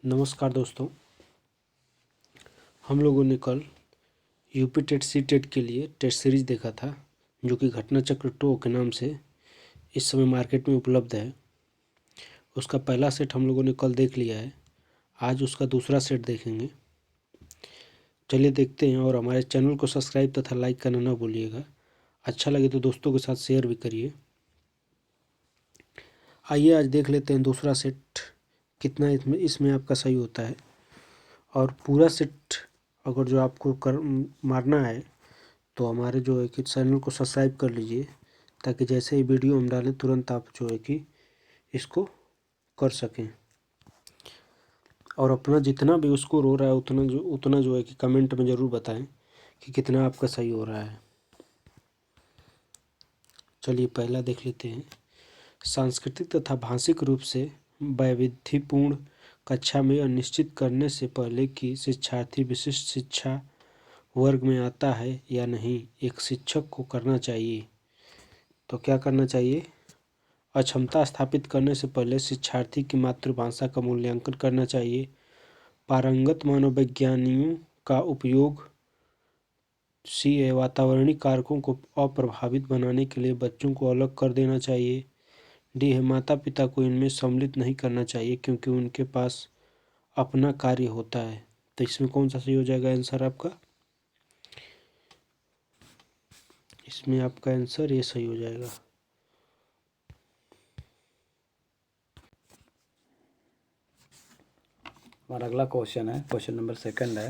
नमस्कार दोस्तों। हम लोगों ने कल यूपी टेट सी टेट के लिए टेस्ट सीरीज देखा था, जो कि घटना चक्र 2 के नाम से इस समय मार्केट में उपलब्ध है। उसका पहला सेट हम लोगों ने कल देख लिया है। आज उसका दूसरा सेट देखेंगे। चलिए देखते हैं, और हमारे चैनल को सब्सक्राइब तथा लाइक करना ना भूलिएगा। अच्छा लगे तो दोस्तों के साथ शेयर भी करिए। आइए आज देख लेते हैं दूसरा सेट कितना इसमें आपका सही होता है। और पूरा सेट अगर जो आपको मारना है तो हमारे जो है कि चैनल को सब्सक्राइब कर लीजिए, ताकि जैसे ही वीडियो हम डालें तुरंत आप जो है कि इसको कर सकें। और अपना जितना भी स्कोर हो रहा है उतना जो है कि कमेंट में ज़रूर बताएं कि कितना आपका सही हो रहा है। चलिए पहला देख लेते हैं। सांस्कृतिक तथा भाषिक रूप से वैविध्यपूर्ण कक्षा में यह निश्चित करने से पहले कि शिक्षार्थी विशिष्ट शिक्षा वर्ग में आता है या नहीं, एक शिक्षक को करना चाहिए। तो क्या करना चाहिए? अक्षमता स्थापित करने से पहले शिक्षार्थी की मातृभाषा का मूल्यांकन करना चाहिए। पारंगत मनोविज्ञानियों का उपयोग वातावरणीय कारकों को अप्रभावित बनाने के लिए बच्चों को अलग कर देना चाहिए। डी है, माता पिता को इनमें सम्मिलित नहीं करना चाहिए क्योंकि उनके पास अपना कार्य होता है। तो इसमें कौन सा सही हो जाएगा आंसर आपका? इसमें आपका आंसर ये सही हो जाएगा। हमारा अगला क्वेश्चन है, क्वेश्चन नंबर 2 है।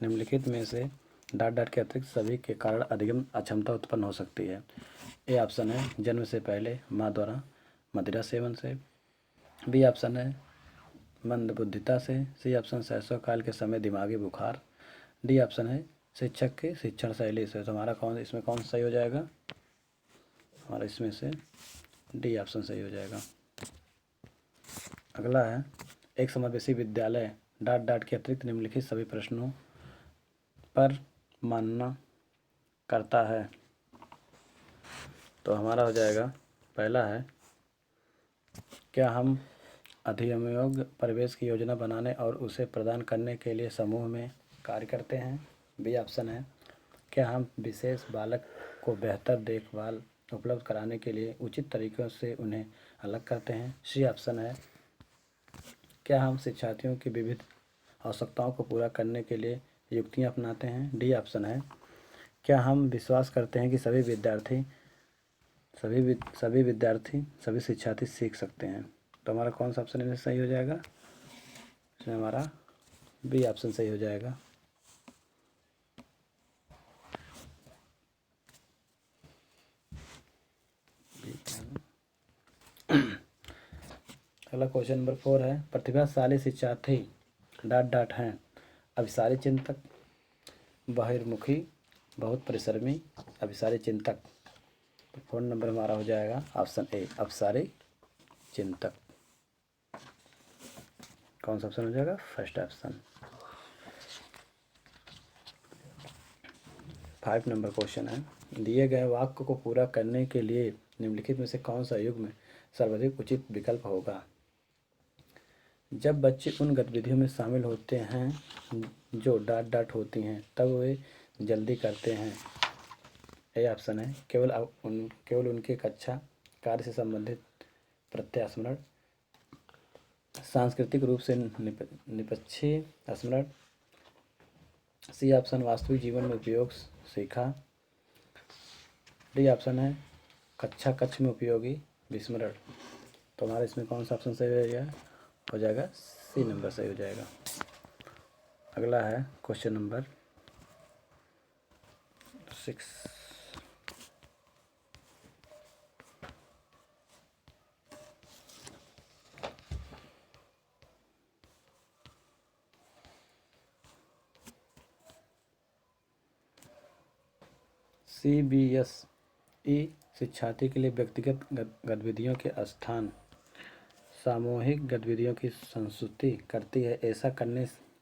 निम्नलिखित में से डाट डाट के अतिरिक्त सभी के कारण अधिगम अक्षमता उत्पन्न हो सकती है। ए ऑप्शन है जन्म से पहले माँ द्वारा मदिरा सेवन से। बी ऑप्शन है मंदबुद्धिता से। सी ऑप्शन शैशव काल के समय दिमागी बुखार। डी ऑप्शन है शिक्षक की शिक्षण शैली से। तो हमारा इसमें कौन सही हो जाएगा? हमारा इसमें से डी ऑप्शन सही हो जाएगा। अगला है, एक समावेशी विद्यालय डाट डाट के अतिरिक्त निम्नलिखित सभी प्रश्नों पर मानना करता है। तो हमारा हो जाएगा, पहला है, क्या हम अधिगमयोग्य परिवेश की योजना बनाने और उसे प्रदान करने के लिए समूह में कार्य करते हैं। बी ऑप्शन है, क्या हम विशेष बालक को बेहतर देखभाल उपलब्ध कराने के लिए उचित तरीक़ों से उन्हें अलग करते हैं। सी ऑप्शन है, क्या हम शिक्षार्थियों की विविध आवश्यकताओं को पूरा करने के लिए युक्तियाँ अपनाते हैं। डी ऑप्शन है, क्या हम विश्वास करते हैं कि सभी शिक्षार्थी सीख सकते हैं। तो हमारा कौन सा ऑप्शन इनमें सही हो जाएगा? इसमें हमारा बी ऑप्शन सही हो जाएगा। अगला क्वेश्चन नंबर 4 है, प्रतिभाशाली शिक्षार्थी डाट डाट हैं अभिसारी चिंतक, बहिर्मुखी, बहुत परिश्रमी, अभिसारी चिंतक। तो फोन नंबर हमारा हो जाएगा ऑप्शन ए, अभिसारी चिंतक। कौन सा ऑप्शन हो जाएगा? First option. 5 नंबर क्वेश्चन है, दिए गए वाक्य को पूरा करने के लिए निम्नलिखित में से कौन सा युग्म सर्वाधिक उचित विकल्प होगा। जब बच्चे उन गतिविधियों में शामिल होते हैं जो डाट डाट होती हैं तब वे जल्दी करते हैं। ए ऑप्शन है, केवल उनके कक्षा कार्य से संबंधित प्रत्यास्मरण, सांस्कृतिक रूप से निष्पक्ष स्मरण। सी ऑप्शन, वास्तविक जीवन में उपयोग सीखा। डी ऑप्शन है कक्षा कक्ष में उपयोगी विस्मरण। तो हमारा इसमें कौन सा ऑप्शन सही हो जाएगा? सी नंबर सही हो जाएगा। अगला है क्वेश्चन नंबर 6। CBSE शिक्षार्थी के लिए व्यक्तिगत गतिविधियों के स्थान सामूहिक गतिविधियों की संस्तुति करती है। ऐसा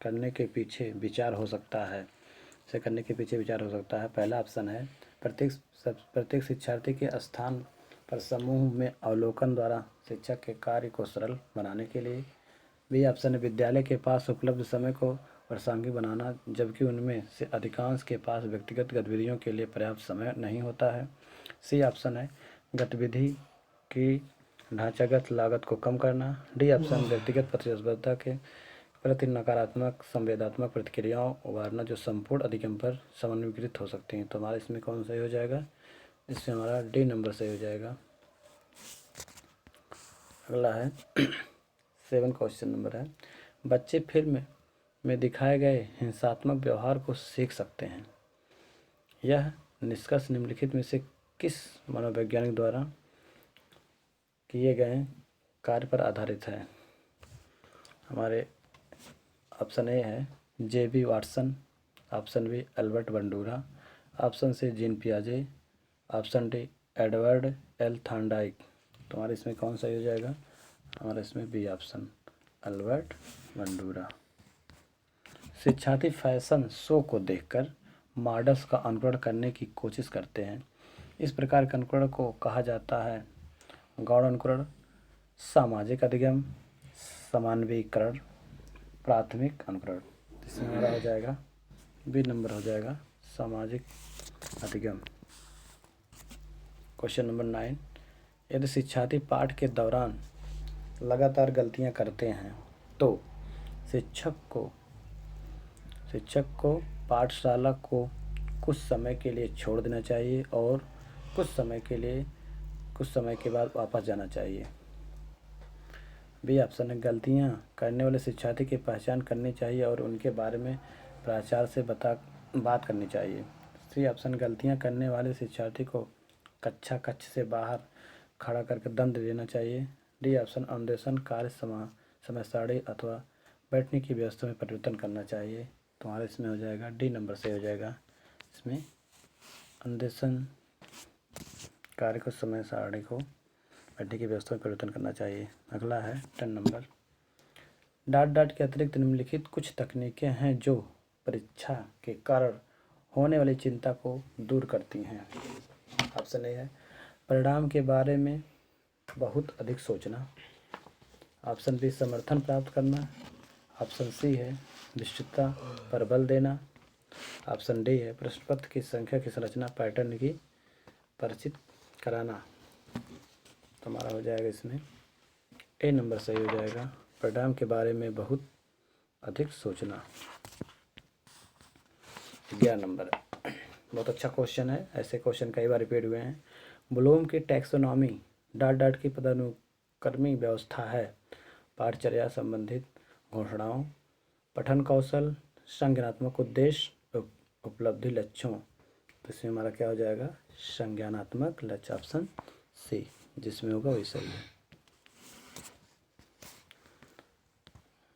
करने के पीछे विचार हो सकता है। पहला ऑप्शन है, प्रत्येक शिक्षार्थी के स्थान पर समूह में अवलोकन द्वारा शिक्षक के कार्य को सरल बनाने के लिए। बी ऑप्शन है विद्यालय के पास उपलब्ध समय को प्रासंगिक बनाना, जबकि उनमें से अधिकांश के पास व्यक्तिगत गतिविधियों के लिए पर्याप्त समय नहीं होता है। सी ऑप्शन है गतिविधि की ढांचागत लागत को कम करना। डी ऑप्शन व्यक्तिगत प्रतिस्पर्धा के प्रति नकारात्मक संवेदात्मक प्रतिक्रियाओं उभारना जो संपूर्ण अधिगम पर समन्वित हो सकती हैं। तो हमारा इसमें कौन सही हो जाएगा? इसमें हमारा डी नंबर सही हो जाएगा। अगला है 7 क्वेश्चन नंबर है, बच्चे फिल्म में दिखाए गए हिंसात्मक व्यवहार को सीख सकते हैं। यह निष्कर्ष निम्नलिखित में से किस मनोवैज्ञानिक द्वारा किए गए कार्य पर आधारित है? हमारे ऑप्शन ए है J B. Watson, option B Albert Bandura, option C Jean पियाजे, option D Edward L Thorndike. तो हमारे इसमें कौन सा हो जाएगा? हमारे इसमें बी ऑप्शन एल्बर्ट बंडूरा। शिक्षार्थी फैशन शो को देखकर मॉडल्स का अनुकरण करने की कोशिश करते हैं। इस प्रकार के अनुकरण को कहा जाता है गौण अनुकरण, सामाजिक अधिगम, समानवीकरण, प्राथमिक अनुकरण। इसमें हमारा हो जाएगा बी नंबर हो जाएगा सामाजिक अधिगम। क्वेश्चन नंबर 9, यदि शिक्षार्थी पाठ के दौरान लगातार गलतियां करते हैं तो शिक्षक को पाठशाला को कुछ समय के लिए छोड़ देना चाहिए और कुछ समय के बाद वापस जाना चाहिए। बी ऑप्शन है गलतियां करने वाले शिक्षार्थी की पहचान करनी चाहिए और उनके बारे में प्राचार्य से बात करनी चाहिए। सी ऑप्शन गलतियां करने वाले शिक्षार्थी को कक्ष से बाहर खड़ा करके दंड देना चाहिए। डी ऑप्शन अनुदेशन कार्य समय सारणी अथवा बैठने की व्यवस्था में परिवर्तन करना चाहिए। तुम्हारा इसमें हो जाएगा डी नंबर से हो जाएगा। इसमें अनुदेशन कार्य को समय सारणी को बैठने की व्यवस्था में परिवर्तन करना चाहिए। अगला है 10 नंबर, डाट के अतिरिक्त निम्नलिखित कुछ तकनीकें हैं जो परीक्षा के कारण होने वाली चिंता को दूर करती हैं। ऑप्शन ए है परिणाम के बारे में बहुत अधिक सोचना, ऑप्शन बी समर्थन प्राप्त करना, ऑप्शन सी है निश्चितता पर बल देना, ऑप्शन डी है प्रश्न पत्र की संख्या की संरचना पैटर्न की परिचित कराना। तो हमारा हो जाएगा इसमें ए नंबर सही हो जाएगा, परिणाम के बारे में बहुत अधिक सोचना। 11 नंबर बहुत अच्छा क्वेश्चन है, ऐसे क्वेश्चन कई बार रिपीट हुए हैं। ब्लूम की टैक्सोनॉमी डाट की पदानुक्रमी व्यवस्था है। पाठचर्या संबंधित घोषणाओं, पठन कौशल, संज्ञानात्मक उद्देश्य, उपलब्धि लक्ष्यों। तो इसमें हमारा क्या हो जाएगा? संज्ञानात्मक लक्ष्य, ऑप्शन सी जिसमें होगा वही सही है।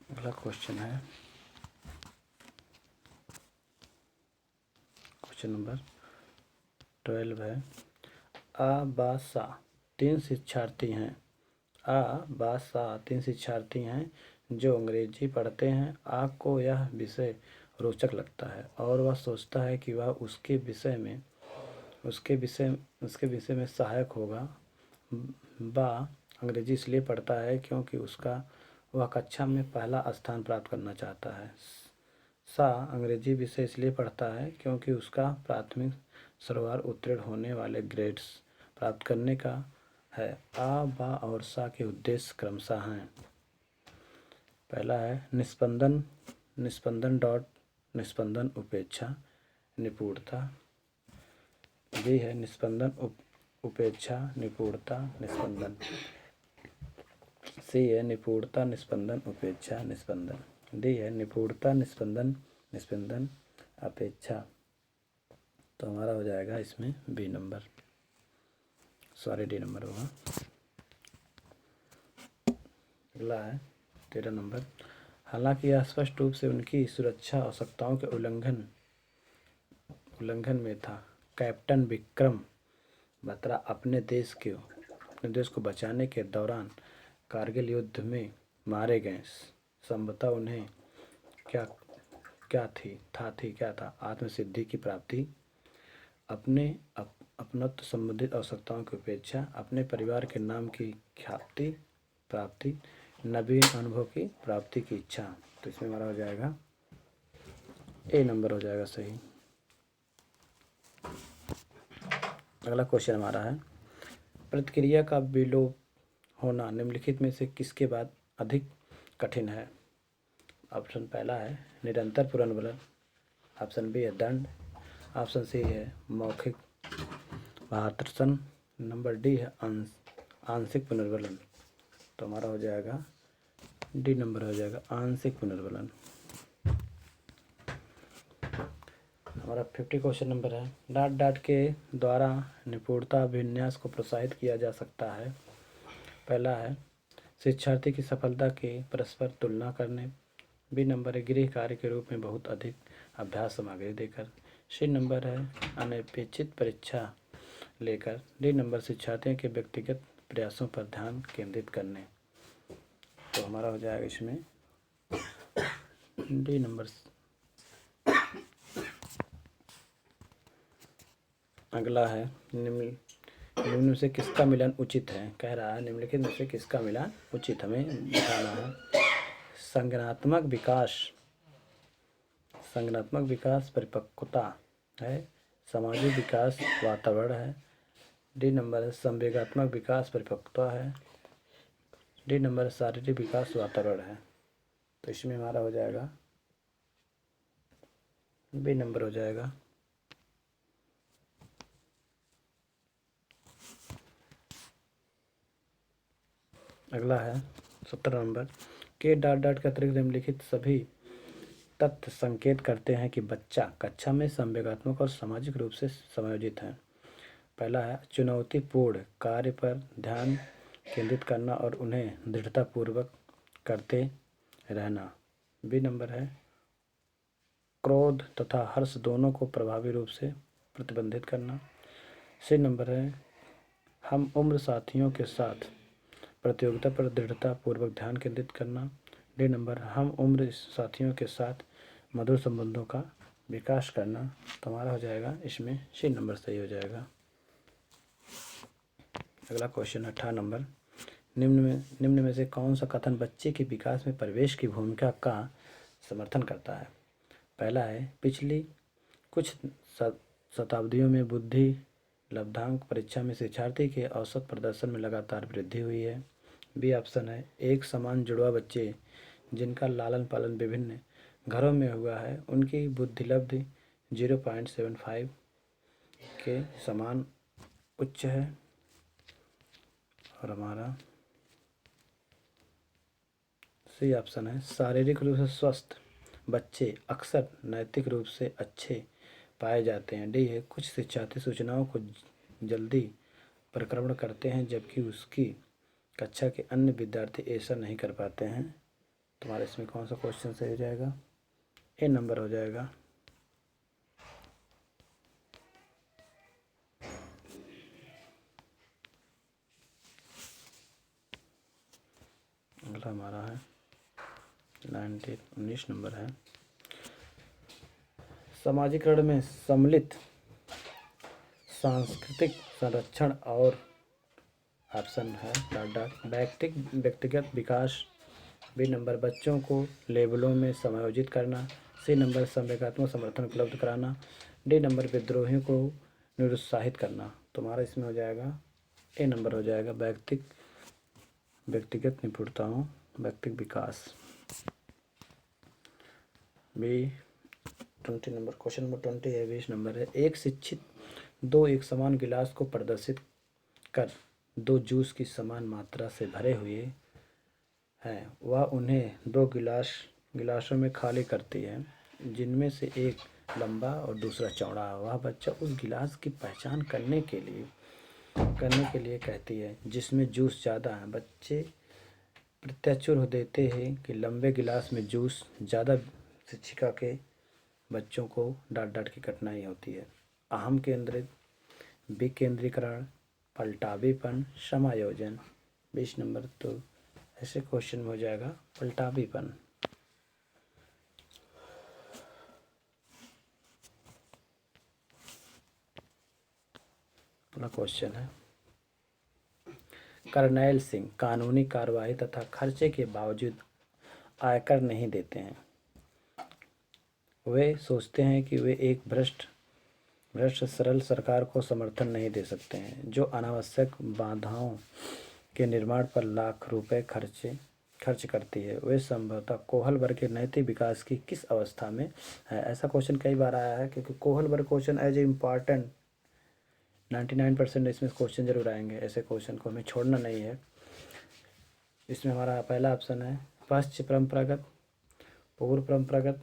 अगला क्वेश्चन है क्वेश्चन नंबर 12 है, आबासा तीन शिक्षार्थी हैं जो अंग्रेजी पढ़ते हैं। आ को यह विषय रोचक लगता है और वह सोचता है कि वह उसके विषय में सहायक होगा। बा अंग्रेजी इसलिए पढ़ता है क्योंकि वह कक्षा में पहला स्थान प्राप्त करना चाहता है। सा अंग्रेजी विषय इसलिए पढ़ता है क्योंकि उसका प्राथमिक सर्वार उत्तीर्ण होने वाले ग्रेड्स प्राप्त करने का है। आ, बा और सा के उद्देश्य क्रमशः हैं। पहला है निस्पंदन उपेक्षा निपुणता। बी है निस्पंदन उपेक्षा निपुणता निस्पंदन। सी है निपुणता निस्पंदन उपेक्षा निस्पंदन। डी है निपुणता निस्पंदन अपेक्षा। तो हमारा हो जाएगा इसमें डी नंबर होगा। अगला है 13 नंबर, हालांकि यह स्पष्ट रूप से उनकी सुरक्षा आवश्यकताओं के उल्लंघन में था। कैप्टन विक्रम बत्रा अपने देश को बचाने के दौरान कारगिल युद्ध में मारे गए। संभवतः उन्हें क्या था? आत्मसिद्धि की प्राप्ति, अपनत्व संबंधित आवश्यकताओं की उपेक्षा, अपने परिवार के नाम की ख्याति प्राप्ति, नवीन अनुभव की प्राप्ति की इच्छा। तो इसमें हमारा हो जाएगा ए नंबर हो जाएगा सही। अगला क्वेश्चन हमारा है, प्रतिक्रिया का विलोप होना निम्नलिखित में से किसके बाद अधिक कठिन है। ऑप्शन पहला है निरंतर पुनर्वलन, ऑप्शन बी है दंड, ऑप्शन सी है मौखिक भाषण, नंबर डी है आंशिक पुनर्वलन। तो हमारा हो जाएगा डी नंबर हो जाएगा आंशिक पुनर्वलन। हमारा 50 क्वेश्चन नंबर है, डाट डाट के द्वारा निपुणता अभिन्यास को प्रोत्साहित किया जा सकता है। पहला है शिक्षार्थी की सफलता की परस्पर तुलना करने, बी नंबर है गृह कार्य के रूप में बहुत अधिक अभ्यास सामग्री देकर, सी नंबर है अनपेक्षित परीक्षा लेकर, डी नंबर शिक्षार्थियों के व्यक्तिगत प्रयासों पर ध्यान केंद्रित करने। तो हमारा हो जाएगा इसमें डी नंबर। अगला है निम्न में से किसका मिलान उचित है। कह रहा है निम्नलिखित में से किसका मिलान उचित हमें बताना है। संज्ञानात्मक विकास परिपक्वता है, सामाजिक विकास वातावरण है, डी नंबर है संवेगात्मक विकास परिपक्वता है, डी नंबर शारीरिक विकास वातावरण है। तो इसमें हमारा हो जाएगा बी नंबर हो जाएगा। अगला है 17 नंबर, के डाट डाट के अतिरिक्त निम्नलिखित सभी तथ्य संकेत करते हैं कि बच्चा कक्षा में संवेगात्मक और सामाजिक रूप से समायोजित है। पहला है चुनौतीपूर्ण कार्य पर ध्यान केंद्रित करना और उन्हें दृढ़तापूर्वक करते रहना, बी नंबर है क्रोध तथा हर्ष दोनों को प्रभावी रूप से प्रतिबंधित करना, सी नंबर है हम उम्र साथियों के साथ प्रतियोगिता पर दृढ़तापूर्वक ध्यान केंद्रित करना, डी नंबर हम उम्र साथियों के साथ मधुर संबंधों का विकास करना। तो हमारा हो जाएगा इसमें सी नंबर सही हो जाएगा। अगला क्वेश्चन 18 नंबर, निम्न में से कौन सा कथन बच्चे के विकास में परिवेश की भूमिका का समर्थन करता है। पहला है पिछली कुछ शताब्दियों में बुद्धि लब्धांक परीक्षा में शिक्षार्थी के औसत प्रदर्शन में लगातार वृद्धि हुई है, बी ऑप्शन है एक समान जुड़वा बच्चे जिनका लालन पालन विभिन्न घरों में हुआ है उनकी बुद्धिलब्धि 0.75 के समान उच्च है, और हमारा सी ऑप्शन है शारीरिक रूप से स्वस्थ बच्चे अक्सर नैतिक रूप से अच्छे पाए जाते हैं, डी है कुछ शिक्षार्थी सूचनाओं को जल्दी परिक्रमण करते हैं जबकि उसकी कक्षा के अन्य विद्यार्थी ऐसा नहीं कर पाते हैं। तुम्हारे इसमें कौन सा क्वेश्चन सही हो जाएगा, ए नंबर हो जाएगा। अगला हमारा है 19 नंबर है, समाजीकरण में सम्मिलित सांस्कृतिक संरक्षण और ऑप्शन है डाट डाट व्यक्तिगत विकास, बी नंबर बच्चों को लेबलों में समायोजित करना, सी नंबर संवेगात्मक समर्थन उपलब्ध कराना, डी नंबर विद्रोहियों को निरुत्साहित करना। तुम्हारा इसमें हो जाएगा ए नंबर हो जाएगा व्यक्तिगत निपुणताओं व्यक्तिगत विकास। बी 20 नंबर क्वेश्चन नंबर 20 है 20 नंबर है, एक शिक्षित दो एक समान गिलास को प्रदर्शित कर दो जूस की समान मात्रा से भरे हुए हैं, वह उन्हें दो गिलासों में खाली करती है जिनमें से एक लंबा और दूसरा चौड़ा है। वह बच्चा उस गिलास की पहचान करने के लिए कहती है जिसमें जूस ज़्यादा है। बच्चे प्रत्याचुर देते हैं कि लंबे गिलास में जूस ज़्यादा। शिक्षिका के बच्चों को डांट डांट की कठिनाई होती है। अहम केंद्रित विकेंद्रीकरण पलटावीपन समायोजन 20 नंबर। तो ऐसे क्वेश्चन में हो जाएगा पलटावीपन। अगला क्वेश्चन है करनैल सिंह कानूनी कार्रवाई तथा खर्चे के बावजूद आयकर नहीं देते हैं। वे सोचते हैं कि वे एक भ्रष्ट सरल सरकार को समर्थन नहीं दे सकते हैं, जो अनावश्यक बाधाओं के निर्माण पर लाख रुपए खर्च करती है। वे संभवतः कोहल वर्ग के नैतिक विकास की किस अवस्था में है? ऐसा क्वेश्चन कई बार आया है, क्योंकि कोहल वर्ग क्वेश्चन एज ए इम्पॉर्टेंट 99% इसमें क्वेश्चन जरूर आएंगे। ऐसे क्वेश्चन को हमें छोड़ना नहीं है। इसमें हमारा पहला ऑप्शन है पश्च परंपरागत, पूर्व परंपरागत,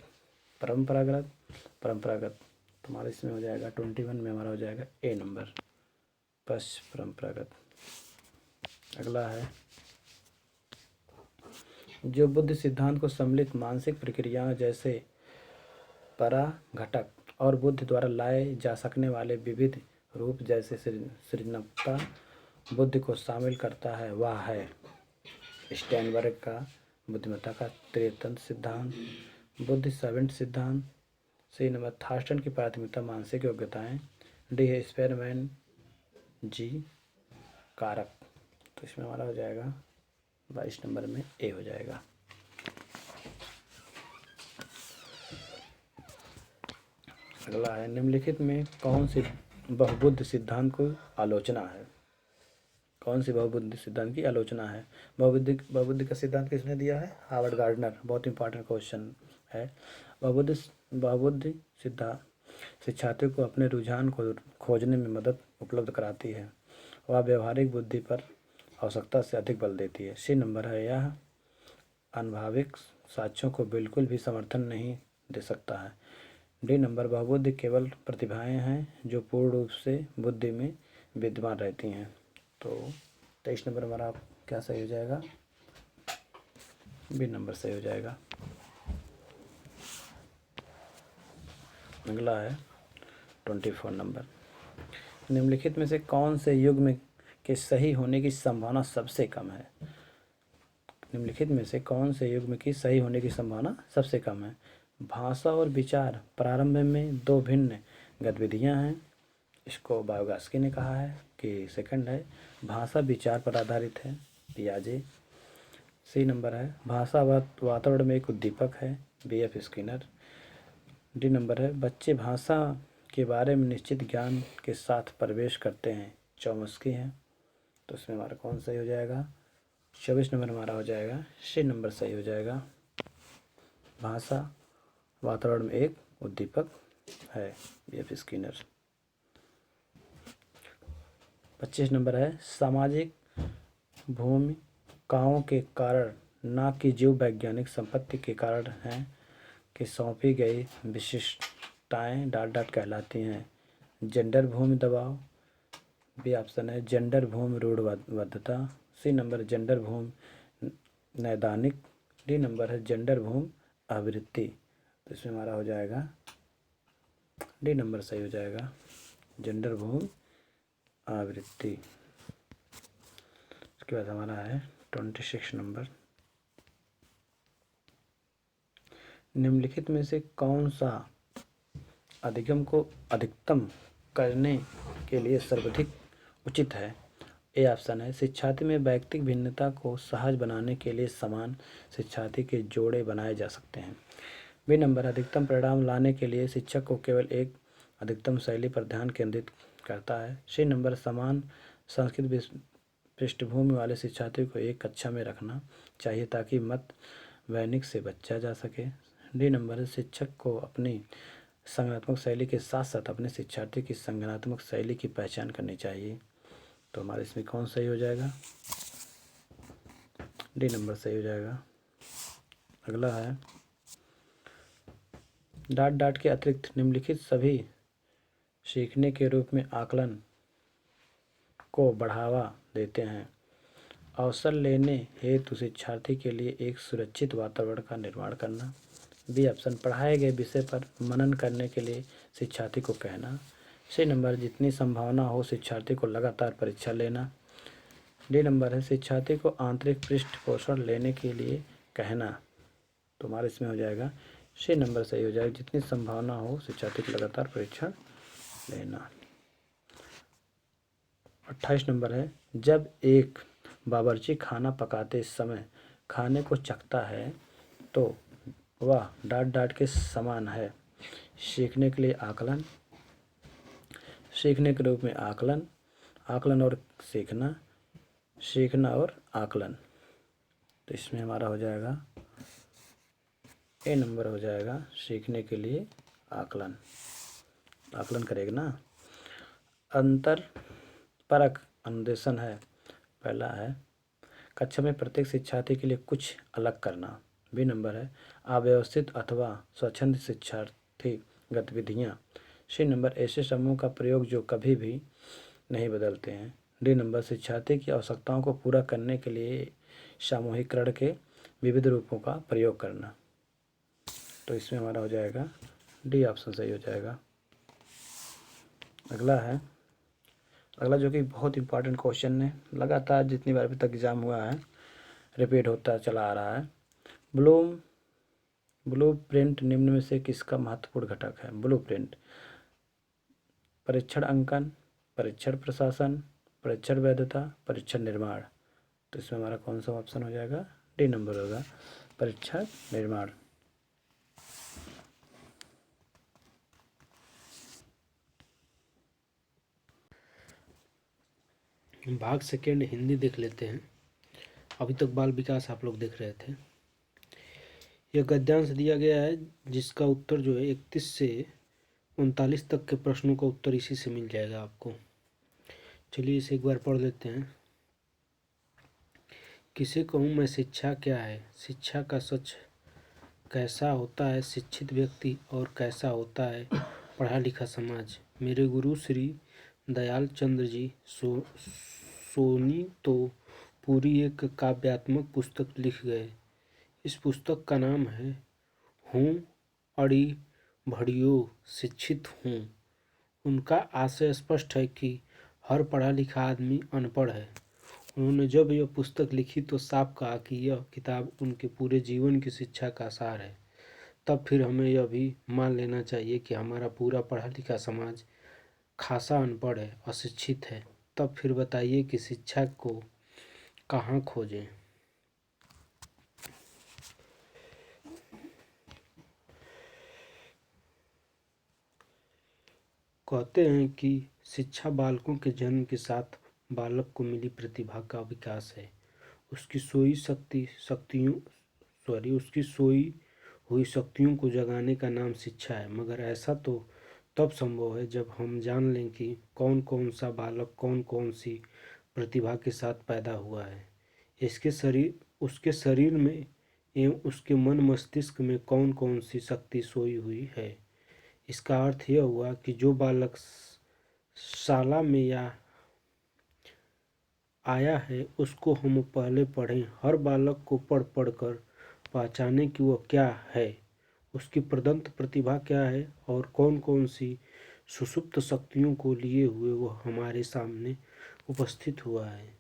परंपरागत। तो हमारा इसमें हो जाएगा 21 में हमारा हो जाएगा ए नंबर, पश्च परंपरागत। अगला है जो बुद्ध सिद्धांत को सम्मिलित मानसिक प्रक्रियाओं जैसे पराघटक और बुद्ध द्वारा लाए जा सकने वाले विविध रूप जैसे सृजनात्मकता बुद्ध को शामिल करता है, वह है स्टेनबर्ग का बुद्धिमत्ता का त्रितंत्र सिद्धांत, बुद्ध सेवेंट सिद्धांत। सी नंबर थार्स्टन की प्राथमिकता मानसिक योग्यताएं। डी है स्पेरमैन जी कारक। तो इसमें हमारा हो जाएगा 22 नंबर में ए हो जाएगा। अगला है निम्नलिखित में कौन सी बहुबुद्ध सिद्धांत को आलोचना है? कौन सी बहुबुद्ध सिद्धांत की आलोचना है? बहुबुद्ध का सिद्धांत किसने दिया है? Harvard gardener. बहुत इंपॉर्टेंट क्वेश्चन है। बहुबुद्ध सिद्धांत शिक्षार्थियों को अपने रुझान को खोजने में मदद उपलब्ध कराती है। वह व्यवहारिक बुद्धि पर आवश्यकता से अधिक बल देती है। सी नंबर है यह अनुभविक साक्ष्यों को बिल्कुल भी समर्थन नहीं दे सकता है। डी नंबर बहुबुद्ध केवल प्रतिभाएं हैं जो पूर्ण रूप से बुद्धि में विद्यमान रहती हैं। तो 23 नंबर हमारा क्या सही हो जाएगा? बी नंबर सही हो जाएगा। अगला है 24 नंबर। निम्नलिखित में से कौन से युग में के सही होने की संभावना सबसे कम है? निम्नलिखित में से कौन से युग में की सही होने की संभावना सबसे कम है? भाषा और विचार प्रारंभ में दो भिन्न गतिविधियां हैं। इसको बायोगास्की ने कहा है कि सेकंड है भाषा विचार पर आधारित है, पियाजे। सी नंबर है भाषा वातावरण में एक उद्दीपक है, बी.एफ. स्किनर। डी नंबर है बच्चे भाषा के बारे में निश्चित ज्ञान के साथ प्रवेश करते हैं, चॉम्स्की है। तो इसमें हमारा कौन सही हो जाएगा? 24 नंबर हमारा हो जाएगा, सी नंबर सही हो जाएगा। भाषा वातावरण में एक उद्दीपक है, बी.एफ. स्किनर। 25 नंबर है सामाजिक भूमिकाओं के कारण न कि जीव वैज्ञानिक संपत्ति के कारण हैं कि सौंपी गई विशिष्टताएं डॉट कहलाती हैं। जेंडर भूमि दबाव, बी ऑप्शन है जेंडर भूमि रूढ़िबद्धता। सी नंबर जेंडर भूमि नैदानिक। डी नंबर है जेंडर भूमि आवृत्ति। तो इसमें हमारा हो जाएगा डी नंबर सही हो जाएगा, जेंडर भूमि आवृत्ति। इसके बाद हमारा है 26 नंबर। निम्नलिखित में से कौन सा अधिगम को अधिकतम करने के लिए सर्वाधिक उचित है? ए ऑप्शन है शिक्षार्थी में व्यक्तिगत भिन्नता को सहज बनाने के लिए समान शिक्षार्थी के जोड़े बनाए जा सकते हैं। बी नंबर अधिकतम परिणाम लाने के लिए शिक्षक को केवल एक अधिकतम शैली पर ध्यान केंद्रित करता है। सी नंबर समान सांस्कृतिक पृष्ठभूमि वाले शिक्षार्थियों को एक कक्षा में रखना चाहिए ताकि मत वैनिक से बचा जा सके। डी नंबर शिक्षक को अपनी संज्ञानात्मक शैली के साथ साथ अपने शिक्षार्थी की संज्ञानात्मक शैली की पहचान करनी चाहिए। तो हमारे इसमें कौन सही हो जाएगा? डी नंबर सही हो जाएगा। अगला है डॉट के अतिरिक्त निम्नलिखित सभी सीखने के रूप में आकलन को बढ़ावा देते हैं। अवसर लेने हेतु शिक्षार्थी के लिए एक सुरक्षित वातावरण का निर्माण करना। बी ऑप्शन पढ़ाए गए विषय पर मनन करने के लिए शिक्षार्थी को कहना। सी नंबर जितनी संभावना हो शिक्षार्थी को लगातार परीक्षा लेना। डी नंबर है शिक्षार्थी को आंतरिक पृष्ठ पोषण लेने के लिए कहना। तो हमारा इसमें हो जाएगा सी नंबर सही हो जाएगा, जितनी संभावना हो शिक्षार्थी को लगातार परीक्षण लेना। 28 नंबर है जब एक बावर्ची खाना पकाते समय खाने को चखता है तो वह डाँट डाँट के समान है। सीखने के लिए आकलन, सीखने के रूप में आकलन, आकलन और सीखना, सीखना और आकलन। तो इसमें हमारा हो जाएगा ए नंबर हो जाएगा सीखने के लिए आकलन, आकलन करेगा ना। अंतर परक अनुदेशन है। पहला है कक्षा में प्रत्येक शिक्षार्थी के लिए कुछ अलग करना। बी नंबर है अव्यवस्थित अथवा स्वच्छंद शिक्षार्थी गतिविधियाँ। सी नंबर ऐसे समूह का प्रयोग जो कभी भी नहीं बदलते हैं। डी नंबर शिक्षार्थी की आवश्यकताओं को पूरा करने के लिए सामूहिकरण के विविध रूपों का प्रयोग करना। तो इसमें हमारा हो जाएगा डी ऑप्शन सही हो जाएगा। अगला है, अगला जो कि बहुत इंपॉर्टेंट क्वेश्चन है, लगातार जितनी बार अभी तक एग्ज़ाम हुआ है रिपीट होता चला आ रहा है। ब्लू प्रिंट निम्न में से किसका महत्वपूर्ण घटक है? ब्लू प्रिंट परीक्षण अंकन, परीक्षण प्रशासन, परीक्षण वैधता, परीक्षण निर्माण। तो इसमें हमारा कौन सा ऑप्शन हो जाएगा? डी नंबर होगा परीक्षण निर्माण। भाग सेकेंड हिंदी देख लेते हैं। अभी तक बाल विकास आप लोग देख रहे थे। यह गद्यांश दिया गया है जिसका उत्तर जो है 31 से 39 तक के प्रश्नों का उत्तर इसी से मिल जाएगा आपको। चलिए इसे एक बार पढ़ लेते हैं। किसे कहूँ मैं शिक्षा क्या है? शिक्षा का सच कैसा होता है शिक्षित व्यक्ति और कैसा होता है पढ़ा लिखा समाज। मेरे गुरु श्री दयाल चंद्र जी सोनी तो पूरी एक काव्यात्मक पुस्तक लिख गए। इस पुस्तक का नाम है हूँ अड़ी भड़ियो शिक्षित हूँ। उनका आशय स्पष्ट है कि हर पढ़ा लिखा आदमी अनपढ़ है। उन्होंने जब यह पुस्तक लिखी तो साफ कहा कि यह किताब उनके पूरे जीवन की शिक्षा का सार है। तब फिर हमें यह भी मान लेना चाहिए कि हमारा पूरा पढ़ा लिखा समाज खासा अनपढ़ है, अशिक्षित है। तब फिर बताइए कि शिक्षा को कहाँ खोजें। कहते हैं कि शिक्षा बालकों के जन्म के साथ बालक को मिली प्रतिभा का विकास है। उसकी सोई हुई शक्तियों को जगाने का नाम शिक्षा है। मगर ऐसा तो तब संभव है जब हम जान लें कि कौन कौन सा बालक कौन कौन सी प्रतिभा के साथ पैदा हुआ है। उसके शरीर में एवं उसके मन मस्तिष्क में कौन कौन सी शक्ति सोई हुई है। इसका अर्थ यह हुआ कि जो बालक शाला में या आया है उसको हम पहले पढ़ें। हर बालक को पढ़ पढ़ कर पहचानें कि वह क्या है, उसकी प्रदंत प्रतिभा क्या है और कौन कौन सी सुषुप्त शक्तियों को लिए हुए वह हमारे सामने उपस्थित हुआ है।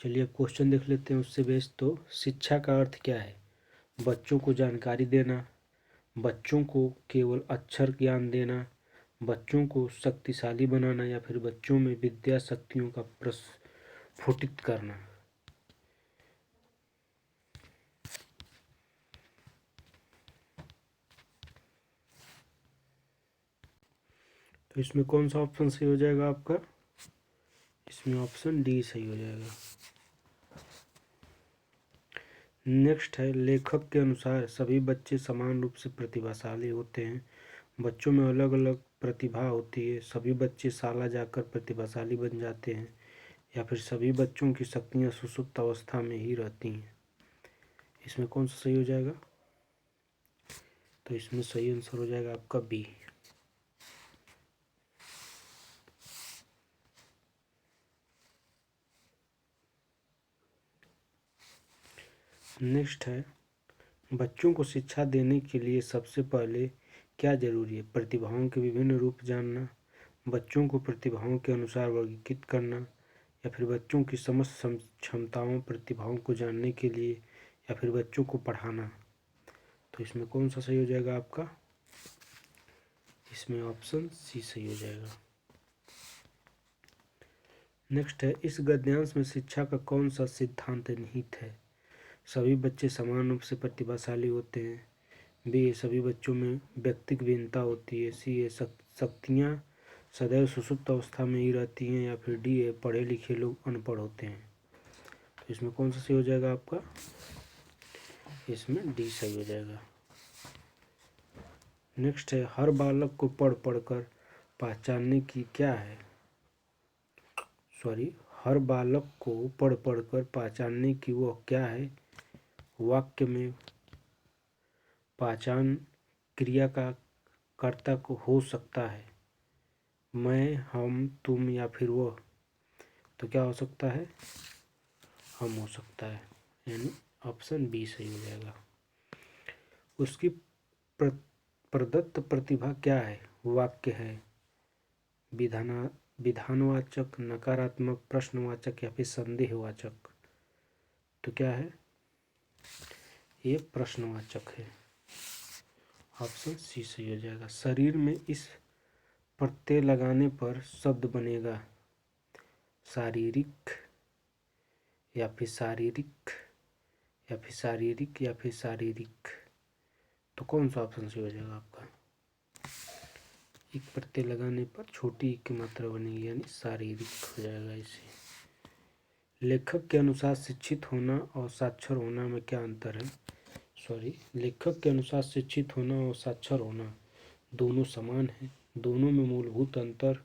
चलिए अब क्वेश्चन देख लेते हैं उससे बेस। तो शिक्षा का अर्थ क्या है? बच्चों को जानकारी देना, बच्चों को केवल अक्षर ज्ञान देना, बच्चों को शक्तिशाली बनाना या फिर बच्चों में विद्या शक्तियों का प्रस्फुटित करना। तो इसमें कौन सा ऑप्शन सही हो जाएगा आपका? इसमें ऑप्शन डी सही हो जाएगा। नेक्स्ट है लेखक के अनुसार सभी बच्चे समान रूप से प्रतिभाशाली होते हैं। बच्चों में अलग अलग प्रतिभा होती है। सभी बच्चे शाला जाकर प्रतिभाशाली बन जाते हैं या फिर सभी बच्चों की शक्तियाँ सुषुप्त अवस्था में ही रहती हैं। इसमें कौन सा सही हो जाएगा? तो इसमें सही आंसर हो जाएगा आपका बी। नेक्स्ट है बच्चों को शिक्षा देने के लिए सबसे पहले क्या जरूरी है? प्रतिभाओं के विभिन्न रूप जानना, बच्चों को प्रतिभाओं के अनुसार वर्गीकृत करना या फिर बच्चों की समस्त क्षमताओं प्रतिभाओं को जानने के लिए या फिर बच्चों को पढ़ाना। तो इसमें कौन सा सही हो जाएगा आपका? इसमें ऑप्शन सी सही हो जाएगा। नेक्स्ट है, इस गद्यांश में शिक्षा का कौन सा सिद्धांत निहित है? सभी बच्चे समान रूप से प्रतिभाशाली होते हैं। बी, सभी बच्चों में व्यक्तिगत भिन्नता होती है। सी, शक्तियाँ सदैव सुषुप्त अवस्था में ही रहती हैं। या फिर डी, पढ़े लिखे लोग अनपढ़ होते हैं। तो इसमें कौन सा सही हो जाएगा आपका? इसमें डी सही हो जाएगा। नेक्स्ट है, हर बालक को पढ़ पढ़कर पहचानने की क्या है? हर बालक को पढ़ पढ़कर पहचानने की वह क्या है? वाक्य में पहचान क्रिया का कर्ता को हो सकता है मैं, हम, तुम या फिर वह। तो क्या हो सकता है? हम हो सकता है, यानी ऑप्शन बी सही हो जाएगा। उसकी प्रदत्त प्रतिभा क्या है? वाक्य है विधानवाचक, नकारात्मक, प्रश्नवाचक या फिर संदेहवाचक। तो क्या है? ये प्रश्नवाचक है, ऑप्शन सी सही हो जाएगा। शरीर में इस प्रत्यय लगाने पर शब्द बनेगा शारीरिक या फिर शारीरिक या फिर शारीरिक या फिर शारीरिक। तो कौन सा ऑप्शन सही हो जाएगा आपका? एक प्रत्यय लगाने पर छोटी की मात्रा बनेगी, यानी शारीरिक हो जाएगा इसे। लेखक के अनुसार शिक्षित होना और साक्षर होना में क्या अंतर है? लेखक के अनुसार शिक्षित होना और साक्षर होना दोनों समान हैं। दोनों में मूलभूत अंतर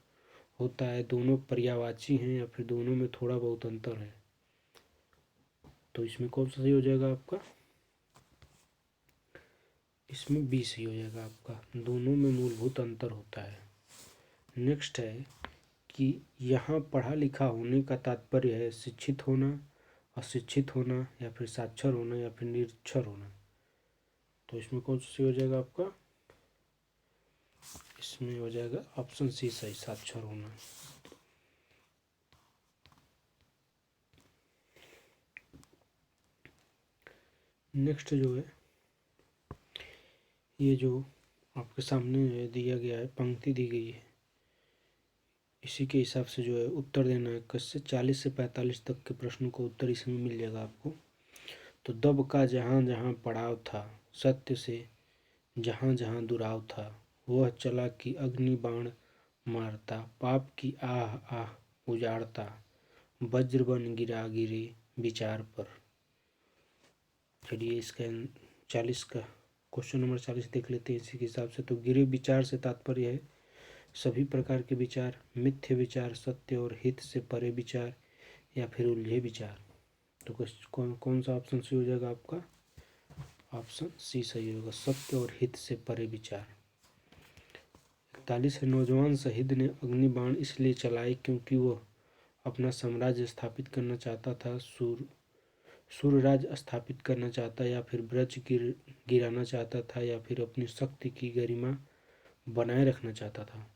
होता है। दोनों पर्यायवाची हैं या फिर दोनों में थोड़ा बहुत अंतर है। तो इसमें कौन सा सही हो जाएगा आपका? इसमें बी सही हो जाएगा आपका, दोनों में मूलभूत अंतर होता है। नेक्स्ट है कि यहाँ पढ़ा लिखा होने का तात्पर्य है शिक्षित होना, अशिक्षित होना या फिर साक्षर होना या फिर निरक्षर होना। तो इसमें कौन सा सही हो जाएगा आपका? इसमें हो जाएगा ऑप्शन सी सही, साक्षर होना। नेक्स्ट जो है, ये जो आपके सामने दिया गया है, पंक्ति दी गई है, इसी के हिसाब से जो है उत्तर देना है। कैसे? 40 से 45 तक के प्रश्नों का उत्तर इसमें मिल जाएगा आपको। तो दब का जहाँ जहाँ पड़ाव था, सत्य से जहाँ जहाँ दुराव था, वह चला कि अग्नि बाण मारता, पाप की आह आह उजाड़ता, वज्र बन गिरा गिरे विचार पर। चलिए इसका 40 का क्वेश्चन नंबर 40 देख लेते हैं इसी के हिसाब से। तो गिरे विचार से तात्पर्य है सभी प्रकार के विचार, मिथ्य विचार, सत्य और हित से परे विचार या फिर उलझे विचार। तो कौन सा ऑप्शन सही हो जाएगा आपका? ऑप्शन सी सही होगा, सत्य और हित से परे विचार। 41 है, नौजवान शहीद ने अग्निबाण इसलिए चलाए क्योंकि वह अपना साम्राज्य स्थापित करना चाहता था, सूर्यराज स्थापित करना चाहता, या फिर ब्रज गिराना चाहता था, या फिर अपनी शक्ति की गरिमा बनाए रखना चाहता था।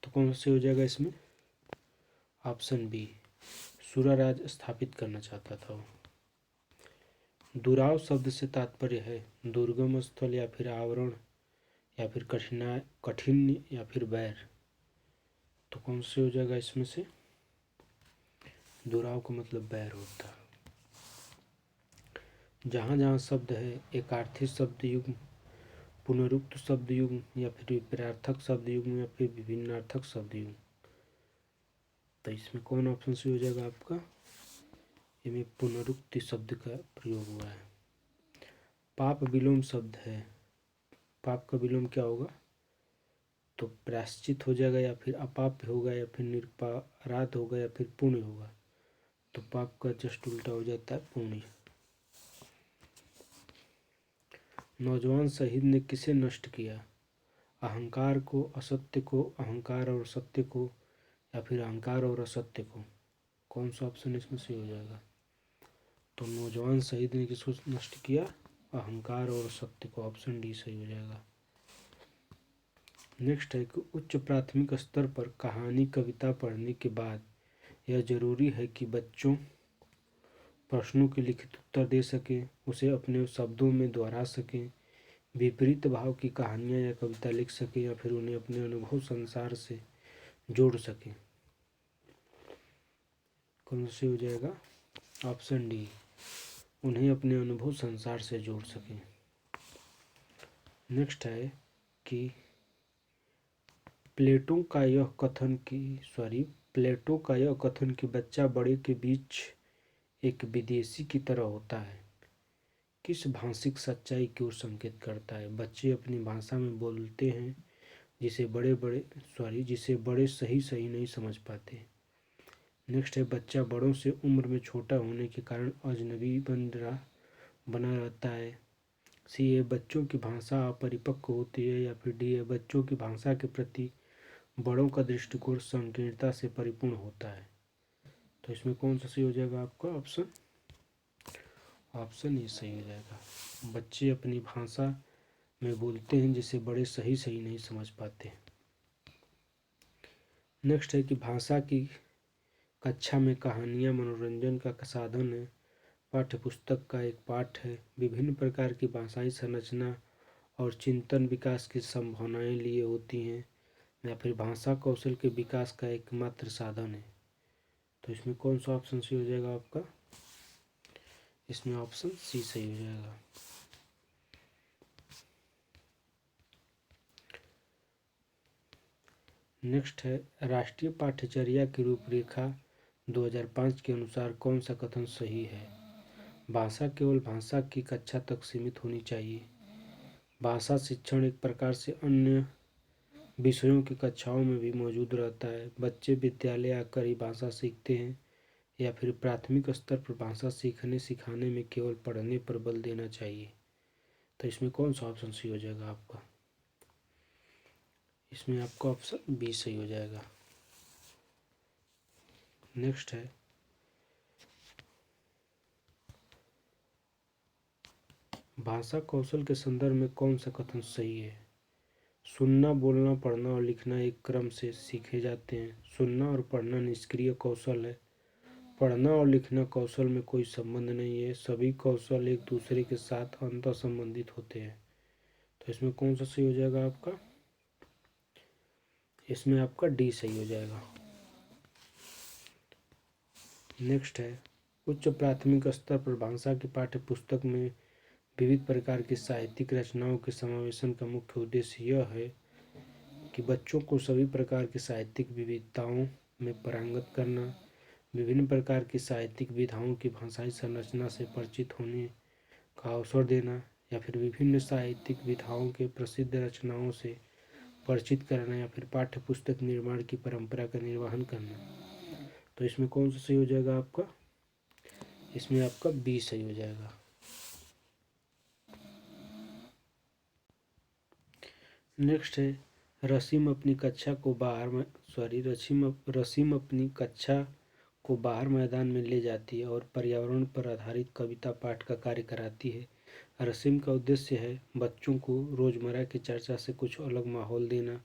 तो कौन सा हो जाएगा इसमें? ऑप्शन बी, सूर्यराज स्थापित करना चाहता था। दुराव शब्द से तात्पर्य है दुर्गम स्थल या फिर आवरण या फिर कठिन या फिर बैर। तो कौन से हो जाएगा इसमें से? दुराव का मतलब बैर होता है। जहाँ जहाँ शब्द है एकार्थी शब्द युग्म, पुनरुक्त शब्द युग्म या फिर विपरार्थक शब्द युग्म या फिर विभिन्नार्थक शब्द युग्म। तो इसमें कौन ऑप्शन से हो जाएगा आपका? इसमें पुनरुक्ति शब्द का प्रयोग हुआ है। पाप विलोम शब्द है, पाप का विलोम क्या होगा? तो प्रायश्चित हो जाएगा या फिर अपाप होगा या फिर निरपराध होगा या फिर पुण्य होगा। तो पाप का जस्ट उल्टा हो जाता है पुण्य। नौजवान शहीद ने किसे नष्ट किया? अहंकार को, असत्य को, अहंकार और सत्य को, या फिर अहंकार और असत्य को। कौन सा ऑप्शन इसमें सही हो जाएगा? तो नौजवान शहीद ने किसको नष्ट किया? अहंकार और सत्य को, ऑप्शन डी सही हो जाएगा। नेक्स्ट है कि उच्च प्राथमिक स्तर पर कहानी कविता पढ़ने के बाद यह जरूरी है कि बच्चों प्रश्नों के लिखित उत्तर दे सकें, उसे अपने शब्दों में दोहरा सकें, विपरीत भाव की कहानियाँ या कविता लिख सकें या फिर उन्हें अपने अनुभव संसार से जोड़ सकें। कौन सा सही हो जाएगा? ऑप्शन डी, उन्हें अपने अनुभव संसार से जोड़ सकें। नेक्स्ट है कि प्लेटो का यह कथन कि बच्चा बड़े के बीच एक विदेशी की तरह होता है, किस भाषिक सच्चाई की ओर संकेत करता है? बच्चे अपनी भाषा में बोलते हैं जिसे बड़े सही सही नहीं समझ पाते। नेक्स्ट है बच्चा बड़ों से उम्र में छोटा होने के कारण अजनबी बना रहता है। सी है बच्चों की भाषा अपरिपक्व होती है, या फिर डी है बच्चों की भाषा के प्रति बड़ों का दृष्टिकोण संकीर्णता से परिपूर्ण होता है। तो इसमें कौन सा सही हो जाएगा आपका? ऑप्शन ये सही हो जाएगा। बच्चे अपनी भाषा में बोलते हैं जिसे बड़े सही सही नहीं समझ पाते। नेक्स्ट है कि भाषा की कक्षा में कहानियाँ मनोरंजन का साधन है, पाठ्यपुस्तक का एक पाठ है, विभिन्न प्रकार की भाषाई संरचना और चिंतन विकास की संभावनाएं लिए होती हैं, या फिर भाषा कौशल के विकास का एकमात्र साधन है। तो इसमें कौन सा ऑप्शन सही हो जाएगा आपका? इसमें ऑप्शन सी सही हो जाएगा। नेक्स्ट है राष्ट्रीय पाठ्यचर्या की रूपरेखा 2005 के अनुसार कौन सा कथन सही है? भाषा केवल भाषा की कक्षा तक सीमित होनी चाहिए। भाषा शिक्षण एक प्रकार से अन्य विषयों की कक्षाओं में भी मौजूद रहता है। बच्चे विद्यालय आकर ही भाषा सीखते हैं, या फिर प्राथमिक स्तर पर भाषा सीखने सिखाने में केवल पढ़ने पर बल देना चाहिए? तो इसमें कौन सा ऑप्शन सही हो जाएगा आपका? इसमें आपका ऑप्शन बी सही हो जाएगा। नेक्स्ट है भाषा कौशल के संदर्भ में कौन सा कथन सही है? सुनना, बोलना, पढ़ना और लिखना एक क्रम से सीखे जाते हैं। सुनना और पढ़ना निष्क्रिय कौशल है। पढ़ना और लिखना कौशल में कोई संबंध नहीं है। सभी कौशल एक दूसरे के साथ अंतः संबंधित होते हैं। तो इसमें कौन सा सही हो जाएगा आपका? इसमें आपका डी सही हो जाएगा। नेक्स्ट है उच्च प्राथमिक स्तर पर भाषा की पाठ्यपुस्तक में विविध प्रकार की साहित्यिक रचनाओं के समावेशन का मुख्य उद्देश्य यह है कि बच्चों को सभी प्रकार की साहित्यिक विविधताओं में पारंगत करना, विभिन्न प्रकार की साहित्यिक विधाओं की भाषाई संरचना से परिचित होने का अवसर देना, या फिर विभिन्न साहित्यिक विधाओं के प्रसिद्ध रचनाओं से परिचित कराना, या फिर पाठ्यपुस्तक निर्माण की परंपरा का निर्वहन करना। तो इसमें कौन सा सही हो जाएगा आपका? इसमें आपका बी सही हो जाएगा। नेक्स्ट है रसीम अपनी कक्षा को बाहर मैदान में ले जाती है और पर्यावरण पर आधारित कविता पाठ का कार्य कराती है। रसीम का उद्देश्य है बच्चों को रोज़मर्रा की चर्चा से कुछ अलग माहौल देना,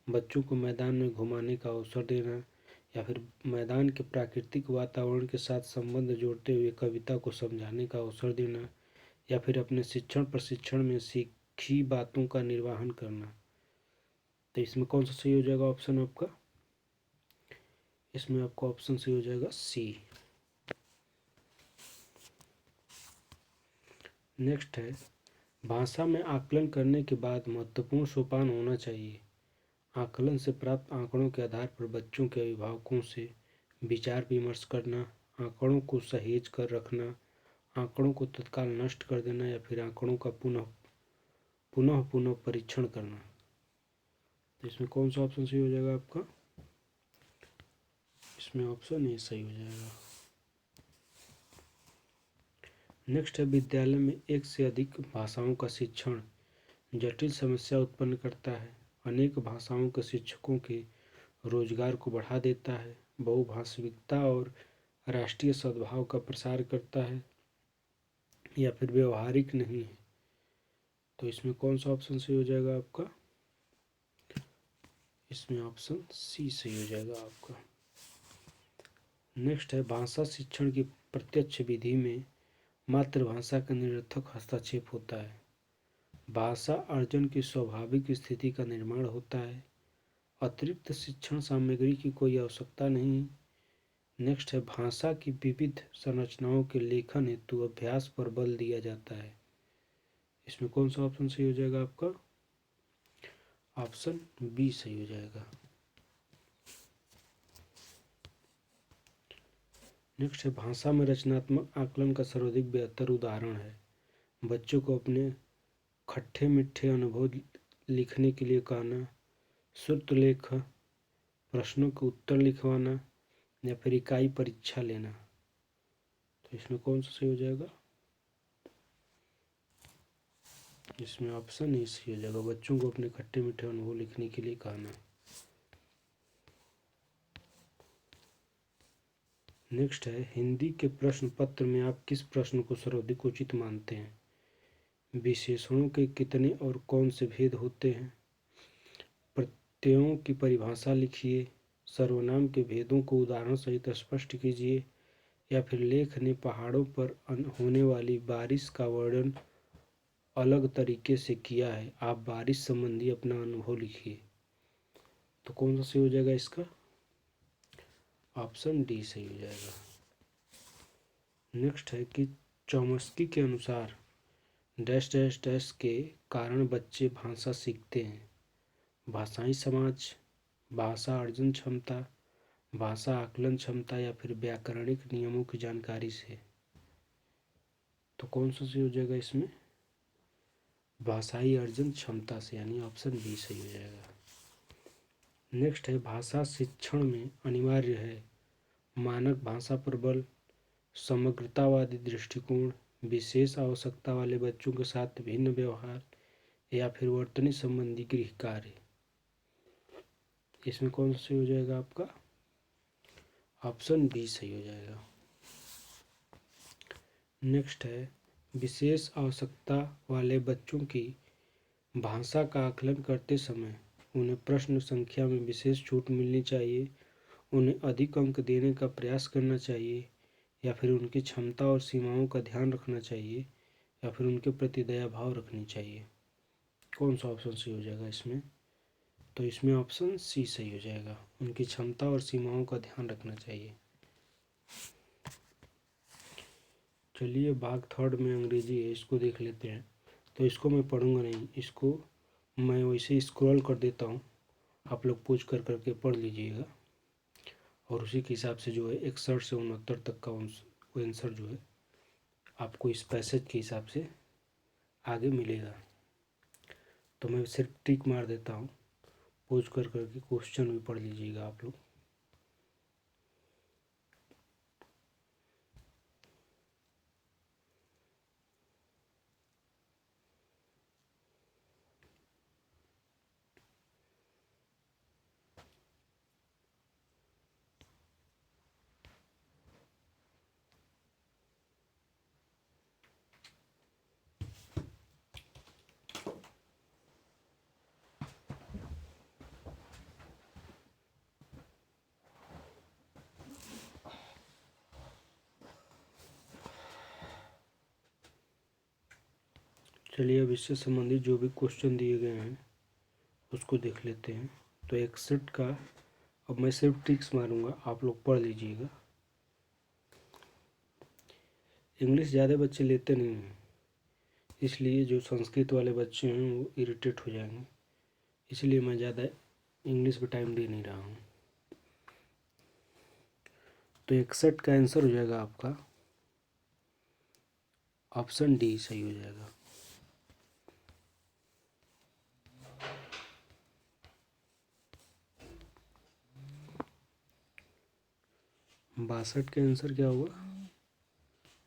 बच्चों को मैदान में घुमाने का अवसर देना, या फिर मैदान के प्राकृतिक वातावरण के साथ संबंध जोड़ते हुए कविता को समझाने का अवसर देना, या फिर अपने शिक्षण प्रशिक्षण में सीखी बातों का निर्वहन करना। तो इसमें कौन सा सही हो जाएगा ऑप्शन आपका? इसमें आपका ऑप्शन सही हो जाएगा सी। नेक्स्ट है भाषा में आकलन करने के बाद महत्वपूर्ण सोपान होना चाहिए। आकलन से प्राप्त आंकड़ों के आधार पर बच्चों के अभिभावकों से विचार विमर्श करना, आंकड़ों को सहेज कर रखना, आंकड़ों को तत्काल नष्ट कर देना, या फिर आंकड़ों का पुनः परीक्षण करना। तो इसमें कौन सा ऑप्शन सही हो जाएगा आपका? इसमें ऑप्शन ए सही हो जाएगा। नेक्स्ट है विद्यालय में एक से अधिक भाषाओं का शिक्षण जटिल समस्या उत्पन्न करता है। अनेक भाषाओं के शिक्षकों के रोजगार को बढ़ा देता है, बहुभाषिकता और राष्ट्रीय सद्भाव का प्रसार करता है, या फिर व्यवहारिक नहीं है। तो इसमें कौन सा ऑप्शन सही हो जाएगा आपका? इसमें ऑप्शन सी सही हो जाएगा आपका। नेक्स्ट है भाषा शिक्षण की प्रत्यक्ष विधि में मातृभाषा का निरर्थक हस्तक्षेप होता है। भाषा अर्जन की स्वाभाविक स्थिति का निर्माण होता है। अतिरिक्त शिक्षण सामग्री की कोई आवश्यकता नहीं। नेक्स्ट है भाषा की विविध संरचनाओं के लेखन हेतु अभ्यास पर बल दिया जाता है। इसमें कौन सा ऑप्शन सही हो जाएगा आपका? ऑप्शन बी सही हो जाएगा। नेक्स्ट है भाषा में रचनात्मक आकलन का सर्वाधिक बेहतर उदाहरण है। बच्चों को अपने खट्टे मीठे अनुभव लिखने के लिए कहना, श्रुतलेख, प्रश्नों के उत्तर लिखवाना या फिर इकाई परीक्षा लेना। तो इसमें कौन सा सही हो जाएगा? इसमें ऑप्शन ए सही हो जाएगा, बच्चों को अपने खट्टे मीठे अनुभव लिखने के लिए कहना। नेक्स्ट है हिंदी के प्रश्न पत्र में आप किस प्रश्न को सर्वाधिक उचित मानते हैं? विशेषणों के कितने और कौन से भेद होते हैं? प्रत्ययों की परिभाषा लिखिए, सर्वनाम के भेदों को उदाहरण सहित स्पष्ट कीजिए, या फिर लेख ने पहाड़ों पर होने वाली बारिश का वर्णन अलग तरीके से किया है, आप बारिश संबंधी अपना अनुभव लिखिए। तो कौन सा सही हो जाएगा इसका? ऑप्शन डी सही हो जाएगा। नेक्स्ट है कि चौमस्की के अनुसार डैश डैश डैश के कारण बच्चे भाषा सीखते हैं। भाषाई समाज, भाषा अर्जन क्षमता, भाषा आकलन क्षमता या फिर व्याकरणिक नियमों की जानकारी से। तो कौन सा सही हो जाएगा इसमें? भाषाई अर्जन क्षमता से, यानी ऑप्शन बी सही हो जाएगा। नेक्स्ट है भाषा शिक्षण में अनिवार्य है मानक भाषा पर बल, समग्रतावादी दृष्टिकोण, विशेष आवश्यकता वाले बच्चों के साथ भिन्न व्यवहार या फिर वर्तनी संबंधी गृह कार्य। इसमें कौन सा सही हो जाएगा आपका? ऑप्शन बी सही हो जाएगा। नेक्स्ट है विशेष आवश्यकता वाले बच्चों की भाषा का आकलन करते समय उन्हें प्रश्न संख्या में विशेष छूट मिलनी चाहिए, उन्हें अधिक अंक देने का प्रयास करना चाहिए, या फिर उनकी क्षमता और सीमाओं का ध्यान रखना चाहिए, या फिर उनके प्रति दया भाव रखनी चाहिए। कौन सा ऑप्शन सही हो जाएगा इसमें? तो इसमें ऑप्शन सी सही हो जाएगा, उनकी क्षमता और सीमाओं का ध्यान रखना चाहिए। चलिए भाग थर्ड में अंग्रेजी है, इसको देख लेते हैं। तो इसको मैं पढ़ूंगा नहीं, इसको मैं वैसे ही स्क्रॉल कर देता हूँ, आप लोग पूछ कर करके पढ़ लीजिएगा और उसी के हिसाब से जो है 61 से 69 तक का आंसर जो है आपको इस पैसेज के हिसाब से आगे मिलेगा। तो मैं सिर्फ टिक मार देता हूँ, पूछ कर करके क्वेश्चन भी पढ़ लीजिएगा आप लोग। चलिए अब इससे संबंधित जो भी क्वेश्चन दिए गए हैं उसको देख लेते हैं। तो 61 का अब मैं सिर्फ टिक्स मारूंगा, आप लोग पढ़ लीजिएगा। इंग्लिश ज़्यादा बच्चे लेते नहीं हैं, इसलिए जो संस्कृत वाले बच्चे हैं वो इरिटेट हो जाएंगे, इसलिए मैं ज़्यादा इंग्लिश पे टाइम दे नहीं रहा हूँ। तो 61 का आंसर हो जाएगा आपका ऑप्शन डी सही हो जाएगा। बासठ का आंसर क्या होगा?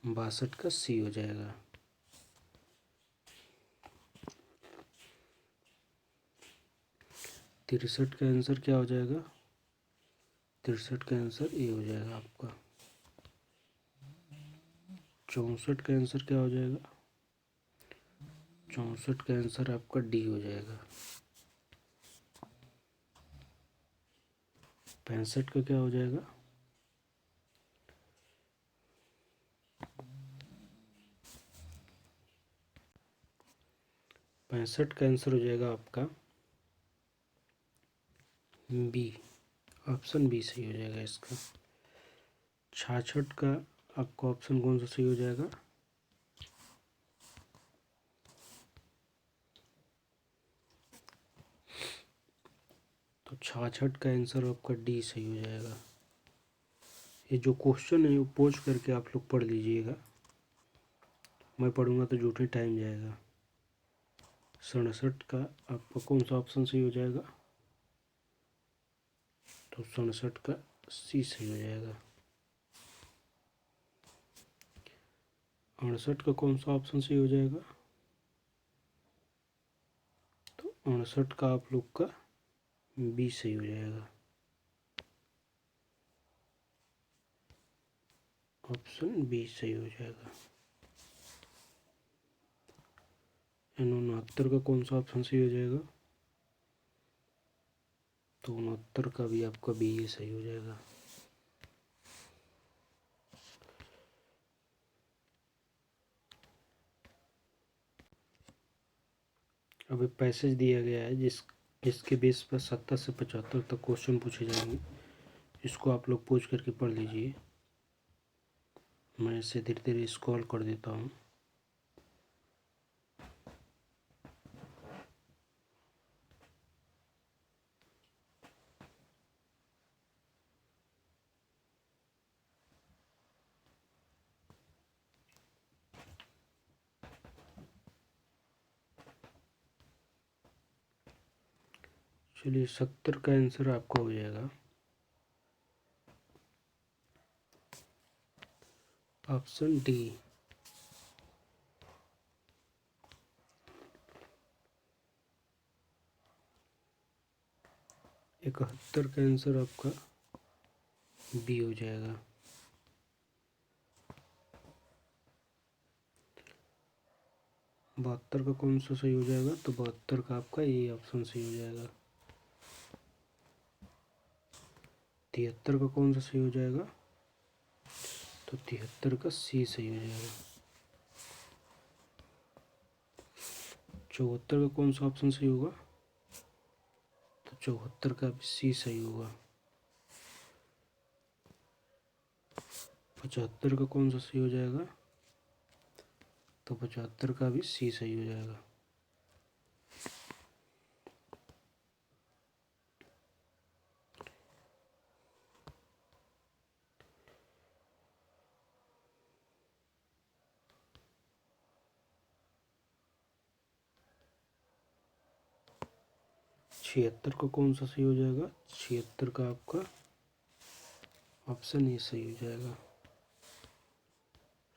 62 का सी हो जाएगा। तिरसठ का आंसर क्या हो जाएगा? 63 का आंसर ए हो जाएगा आपका। 64 का आंसर क्या हो जाएगा? 64 का आंसर आपका डी हो जाएगा। 65 का क्या हो जाएगा? 65 का आंसर हो जाएगा आपका बी, ऑप्शन बी सही हो जाएगा इसका। 66 का आपका ऑप्शन कौन सा सही हो जाएगा? तो 66 का आंसर आपका डी सही हो जाएगा। ये जो क्वेश्चन है वो पोज करके आप लोग पढ़ लीजिएगा, मैं पढ़ूंगा तो झूठे टाइम जाएगा। 67 का आपका कौन सा ऑप्शन सही हो जाएगा? तो 67 का सी सही हो जाएगा। 68 का कौन सा ऑप्शन सही हो जाएगा? तो 68 का आप लोग का बी सही हो जाएगा, ऑप्शन बी सही हो जाएगा। 69 का कौन सा ऑप्शन सही हो जाएगा? तो 69 का भी आपका बी ही सही हो जाएगा। अब एक पैसेज दिया गया है जिसके बेस पर 70 से 75 तक क्वेश्चन पूछे जाएंगे। इसको आप लोग पूछ करके पढ़ लीजिए। मैं इसे धीरे धीरे स्क्रॉल कर देता हूँ। चलिए 70 का आंसर आपका हो जाएगा ऑप्शन डी। 71 का आंसर आपका बी हो जाएगा। 72 का कौन सा सही हो जाएगा? तो 72 का आपका ए ऑप्शन सही हो जाएगा। 73 का कौन सा सही हो जाएगा? तो 73 का सी सही हो जाएगा। 74 का कौन सा ऑप्शन सही होगा? तो 74 का भी सी सही होगा। 75 का कौन सा सही हो जाएगा? तो 75 का भी सी सही हो जाएगा। छिहत्तर का कौन सा सही हो जाएगा? 76 का आपका ऑप्शन ए सही हो जाएगा।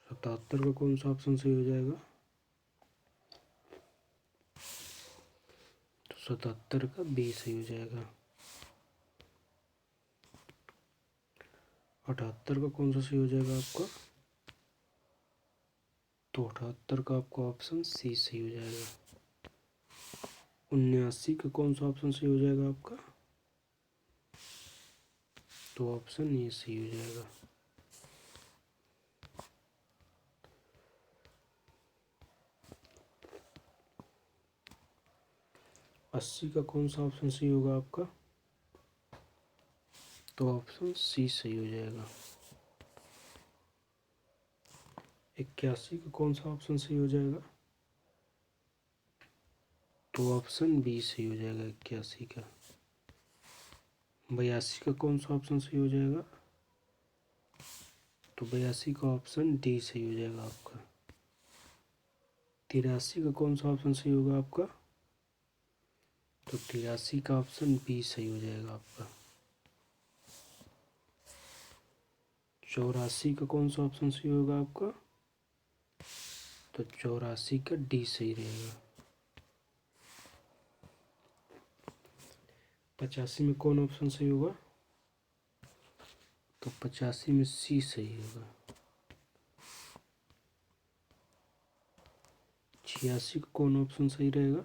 77 का कौन सा ऑप्शन सही हो जाएगा? तो 77 का बी सही हो जाएगा। 78 का कौन सा सही हो जाएगा आपका? तो 78 का आपका ऑप्शन सी सही हो जाएगा। 79 का कौन सा ऑप्शन सही हो जाएगा आपका? तो ऑप्शन ए सही हो जाएगा। 80 का कौन सा ऑप्शन सही होगा आपका? तो ऑप्शन सी सही हो जाएगा। 81 का कौन सा ऑप्शन सही हो जाएगा? तो ऑप्शन बी सही हो जाएगा 81 का। 82 का कौन सा ऑप्शन सही हो जाएगा? तो 82 का ऑप्शन डी सही हो जाएगा आपका। 83 का कौन सा ऑप्शन सही होगा आपका? तो 83 का ऑप्शन बी सही हो जाएगा आपका। 84 का कौन सा ऑप्शन सही होगा आपका? तो 84 का डी सही रहेगा। 85 में कौन ऑप्शन सही होगा? तो 85 में सी सही होगा। 86 का कौन ऑप्शन सही रहेगा?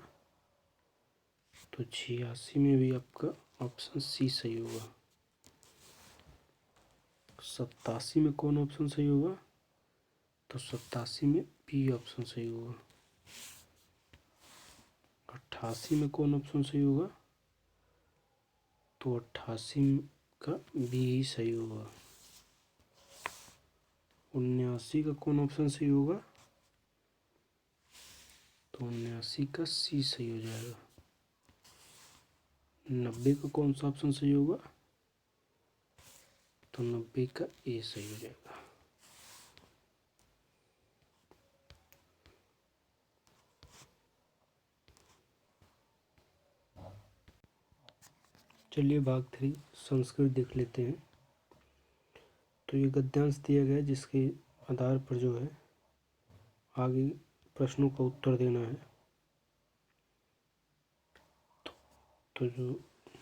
तो 86 में भी आपका ऑप्शन सी सही होगा। 87 में कौन ऑप्शन सही होगा? तो 87 में बी ऑप्शन सही होगा। 88 में कौन ऑप्शन सही होगा? तो 88 का बी ही सही होगा। 79 का कौन ऑप्शन सही होगा? तो 79 का सी सही हो जाएगा। 90 का कौन सा ऑप्शन सही होगा? तो 90 का ए सही हो जाएगा। चलिए भाग 3 संस्कृत देख लेते हैं। तो ये गद्यांश दिया गया है जिसके आधार पर जो है आगे प्रश्नों का उत्तर देना है। तो जो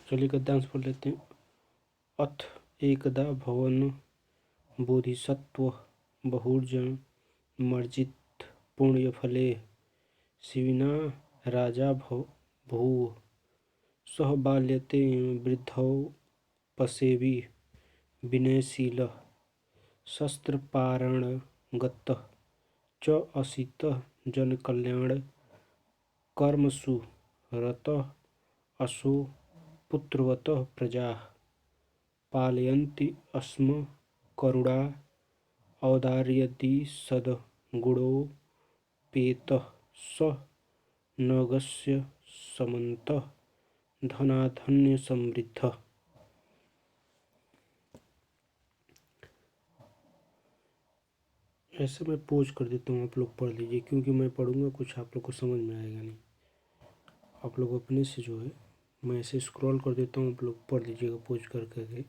चलिए गद्यांश पढ़ लेते हैं। अथ एकदा भवन बोधिसत्व बहुर्जन मर्जित पुण्यफले शिविना राजा भूः सह बाल्यते वृद्धौ पसेवि विनयशीलः शस्त्रपारणगतः च असितः जनकल्याण कर्मसु रतः असो पुत्रवतः प्रजाः पालयन्ति स्म करुणा औदार्यदि सद्गुणोपेतः स नगस्य समन्तः धनाधन्य समृद्धः। ऐसे मैं पोज कर देता हूँ, आप लोग पढ़ लीजिए, क्योंकि मैं पढ़ूंगा कुछ आप लोग को समझ में आएगा नहीं। आप लोग अपने से जो है मैं ऐसे स्क्रॉल कर देता हूँ, आप लोग पढ़ लीजिएगा पोज कर करके।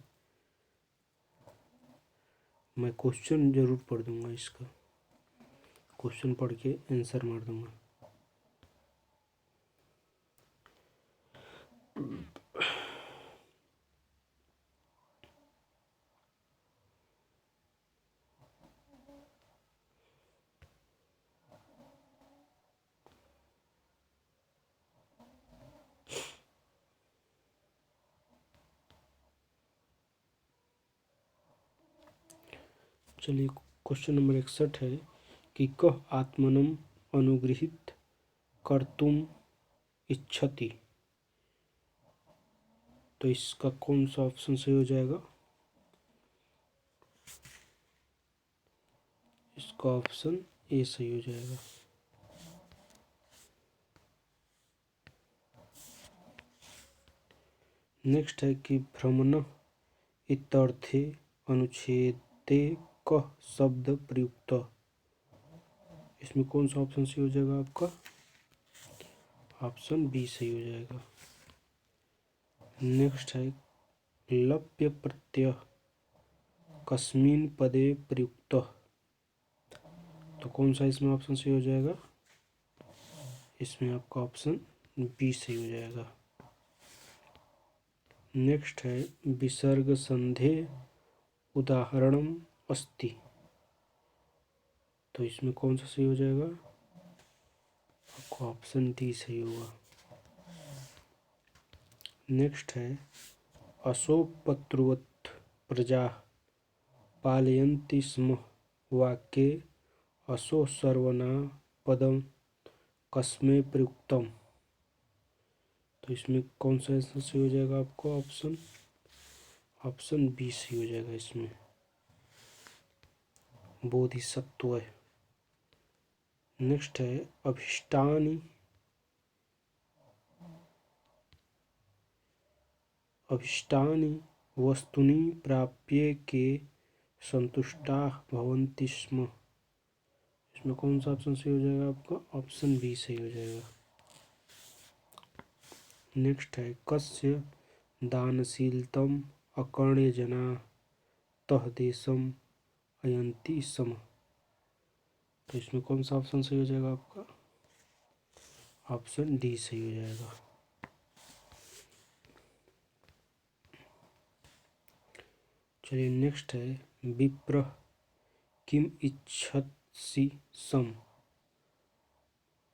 मैं क्वेश्चन जरूर पढ़ दूंगा, इसका क्वेश्चन पढ़ के आंसर मार दूंगा। चलिए क्वेश्चन नंबर 61 है कि कः आत्मनम अनुगृहीत कर्तुम इच्छति। तो इसका कौन सा ऑप्शन सही हो जाएगा? इसका ऑप्शन ए सही हो जाएगा। नेक्स्ट है कि भ्रमण इत्यर्थे अनुच्छेदे कः शब्द प्रयुक्त। इसमें कौन सा ऑप्शन सही हो जाएगा आपका? ऑप्शन बी सही हो जाएगा। नेक्स्ट है लप्य प्रत्यय कस्मिन् पदे प्रयुक्त। तो कौन सा इसमें ऑप्शन सही हो जाएगा? इसमें आपका ऑप्शन बी सही हो जाएगा। नेक्स्ट है विसर्ग संधे उदाहरणम अस्ति। तो इसमें कौन सा सही हो जाएगा? आपका ऑप्शन डी सही होगा। नेक्स्ट है असोपत्रुवत् प्रजा पालयन्ति स्म वाक्ये असो सर्वना पदम कस्मै प्रयुक्तम। तो इसमें कौन सा आंसर सही हो जाएगा आपको? ऑप्शन बी सही हो जाएगा। इसमें बोधिसत्व है। नेक्स्ट है अभिष्टानि वस्तुनि प्राप्य के संतुष्टाः भवन्ति स्म। इसमें कौन सा ऑप्शन सही हो जाएगा आपका? ऑप्शन बी सही हो जाएगा। नेक्स्ट है कस्य दानशीलतम अकर्ण्यजना तः देशम अयन्ति स्म। तो इसमें कौन सा ऑप्शन सही हो जाएगा आपका? ऑप्शन डी सही हो जाएगा। चलिए नेक्स्ट है विप्र किम इच्छसि सम।